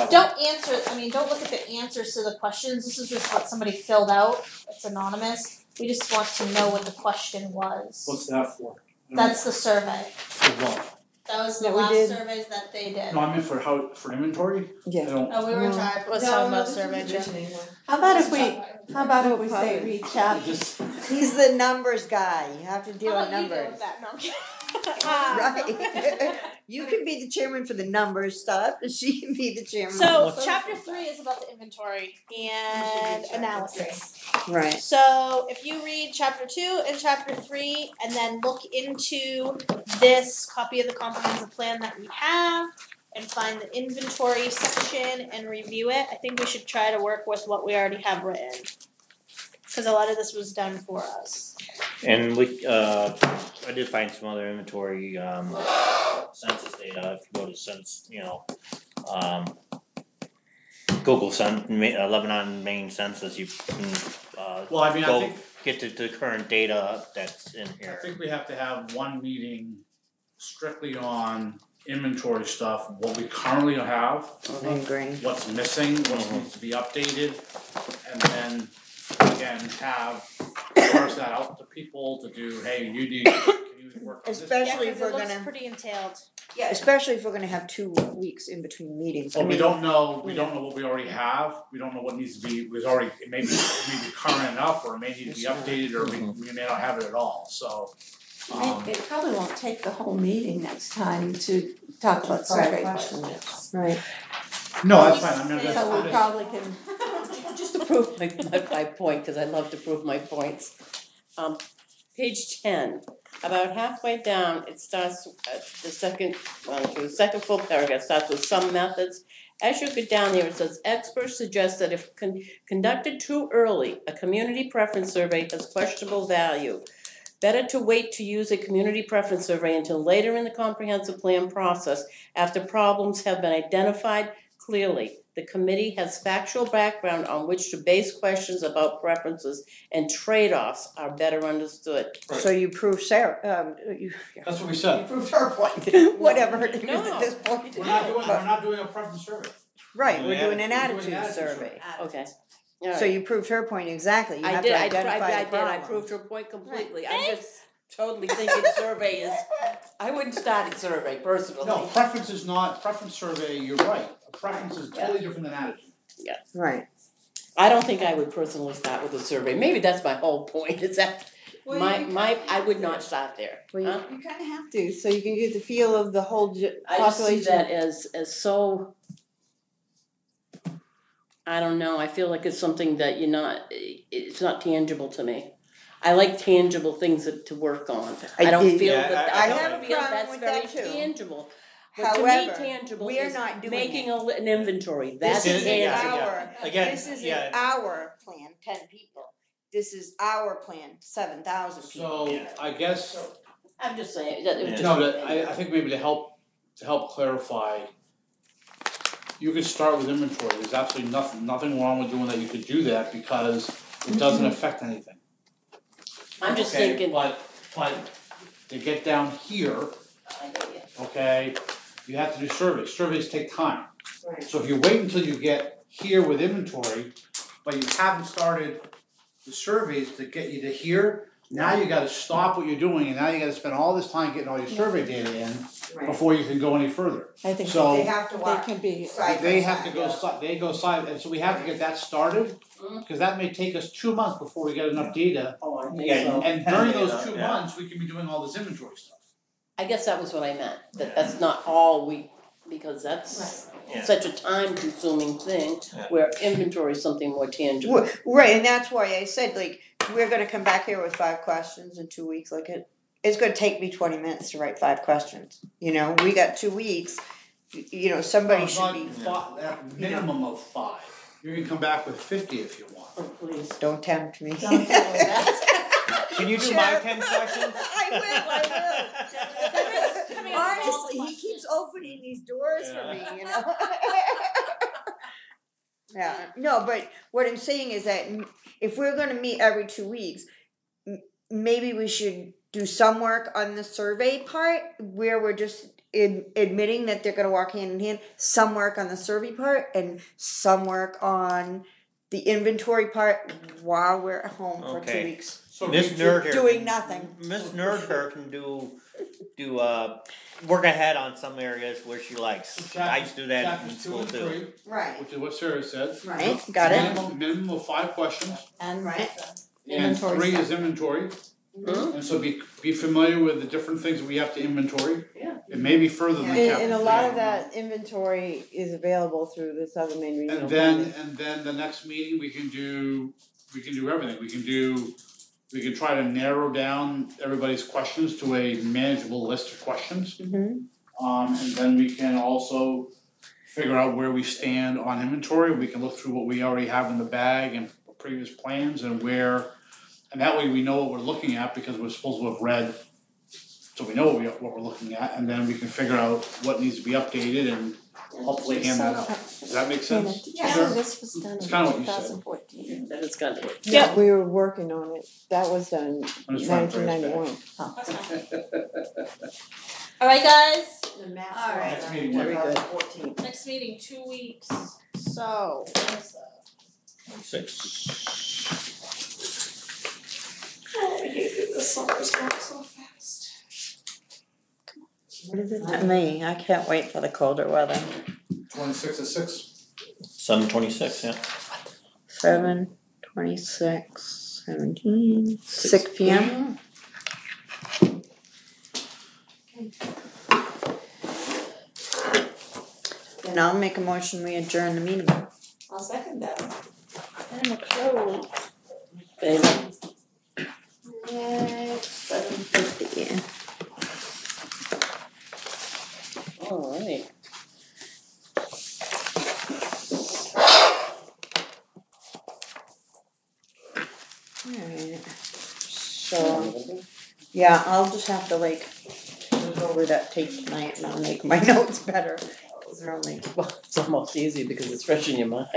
Don't look at the answers to the questions. This is just what somebody filled out. It's anonymous. We just want to know what the question was. What's that for? That's the survey. For what? That was the That we last did. surveys that they did. No, I mean for inventory? Yeah. I don't, Oh, we were talking about survey. How about if we say read chapter? just, He's the numbers guy. You have to deal with How about you go numbers. with that? No, I'm kidding. Right. You can be the chairman for the numbers stuff, and she can be the chairman. So for chapter 3 is about the inventory and analysis. right. So if you read chapter 2 and chapter 3 and then look into this copy of the comprehensive plan that we have and find the inventory section and review it, I think we should try to work with what we already have written. Because a lot of this was done for us. And I did find some other inventory, census data, if you go to Google Lebanon Main Census, you can, well, I mean, I go think, get to the current data that's in I here. think we have to have one meeting strictly on inventory stuff, what we currently have, I agree. what's missing, what needs to be updated, and then again parse that out to people to do, hey, can you work on this? Especially Yeah, if 'cause we're it looks gonna. pretty entailed. Yeah, especially if we're gonna have 2 weeks in between meetings. Well, we don't know what we already have, we don't know what needs to be, it may be current enough, or it may need to be updated, or we may not have it at all, so. It probably won't take the whole meeting next time to talk about survey questions. Right. No, that's fine, I'm gonna So we probably can, Just to prove my point, because I love to prove my points. Page 10, about halfway down, it starts at the second full paragraph starts with some methods. As you get down there, it says experts suggest that if conducted too early, a community preference survey has questionable value. Better to wait to use a community preference survey until later in the comprehensive plan process after problems have been identified clearly. The committee has factual background on which to base questions about preferences, and trade-offs are better understood. Right. So you prove Sarah, That's what we you said. proved her point, whatever her name is No. at this point. We're not doing a preference survey. Right, Yeah. we're doing an We're doing attitude an attitude survey. Okay. All right. So you proved her point exactly, you I have did, to I identify the problem. I proved her point completely. I'm just totally thinking survey is, I wouldn't start a survey personally. No, preference survey, you're right. A preference is totally different than attitude. Right. I don't think I would personally start with a survey. Maybe that's my whole point, is that Well, I would not start there. Well, you- Huh? You kind of have to, so you can get the feel of the whole I just see population. that as so, I don't know, I feel like it's something that it's not tangible to me. I like tangible things to work on. I don't feel Yeah, that, I I have don't a feel problem that's with very that too. tangible. But However, to me, tangible we are is not doing making it. an inventory, that's This is Yeah, tangible. our, Again, this is yeah. our plan, 10 people. This is our plan, 7,000 people. So Yeah. I guess I'm just saying, that it was Yeah. just. no, I think maybe to help clarify, you could start with inventory. There's absolutely nothing wrong with doing that. You could do that because it doesn't affect anything. I'm just Okay, thinking. But to get down here, I get you. okay, you have to do surveys. Surveys take time. Right. So if you wait until you get here with inventory, but you haven't started the surveys to get you to here, now you gotta stop what you're doing and now you gotta spend all this time getting all your survey data in Right. before you can go any further. I think So- They have to they walk can be. side by They have to side, go yeah. they go side, and so we have to get that started, cause that may take us 2 months before we get enough data. Oh, I think Yeah, so. And during those 2 Yeah. months, we can be doing all this inventory stuff. I guess that was what I meant, that's not all because that's Yeah. such a time-consuming thing, Yeah. where inventory is something more tangible. Well, right, and that's why I said, like, we're gonna come back here with 5 questions in 2 weeks, like it's gonna take me 20 minutes to write 5 questions, we got 2 weeks, somebody should be, At minimum of 5. You can come back with 50 if you want. Oh, please. don't tempt me. Don't tell me that. Can you do my 10 questions? I will. Coming up with all Honestly, the he keeps questions. opening these doors for me, Yeah. Yeah, no, but what I'm saying is that if we're gonna meet every 2 weeks, maybe we should do some work on the survey part where we're just admitting that they're gonna walk hand in hand, some work on the survey part, and some work on the inventory part while we're at home for 2 Okay. weeks. So Miss we- Nerd here. Doing nothing. Miss Nerd here can do work ahead on some areas where she likes. I used to do that in Chapters 2 school and too. 3, Right. which is what Sarah said. Right, got it. Minimum of 5 questions, And Right. and Inventory 3 stuff. is inventory. Mhm. And so be familiar with the different things we have to inventory. Yeah. It may be further than chapter And a 3. lot of that inventory is available through the Southern Maine Regional And Planning. then the next meeting, we can do everything. We can try to narrow down everybody's questions to a manageable list of questions. Mhm. And then we can also figure out where we stand on inventory. We can look through what we already have in the bag and previous plans and that way we know what we're looking at because we're supposed to have read, so we know what we're looking at, and then we can figure out what needs to be updated and hopefully hand that out. Does that make sense? Yeah. Sure. This was done It's in kinda what you said. 2014. That is kind of. Yeah. We were working on it. That was done in I'm just trying to bring us 1991. That's fine. Alright guys, The maps All right. Next meeting, Very Very good. 14. next meeting, 2 weeks, so, what is that? 6. Oh, I hate this summer's going so fast. What is it? Not me. I can't wait for the colder weather. 26 to 6. 7:26, yeah. 7:26, 17, 6 p.m. Then I'll make a motion, we adjourn the meeting. I'll second that. And we're closed. Baby. Yay, 7:50. Alright. Alright. So, yeah, I'll just have to look over that tape tonight and I'll make my notes better. Those are only Well, it's almost easy because it's fresh in your mind.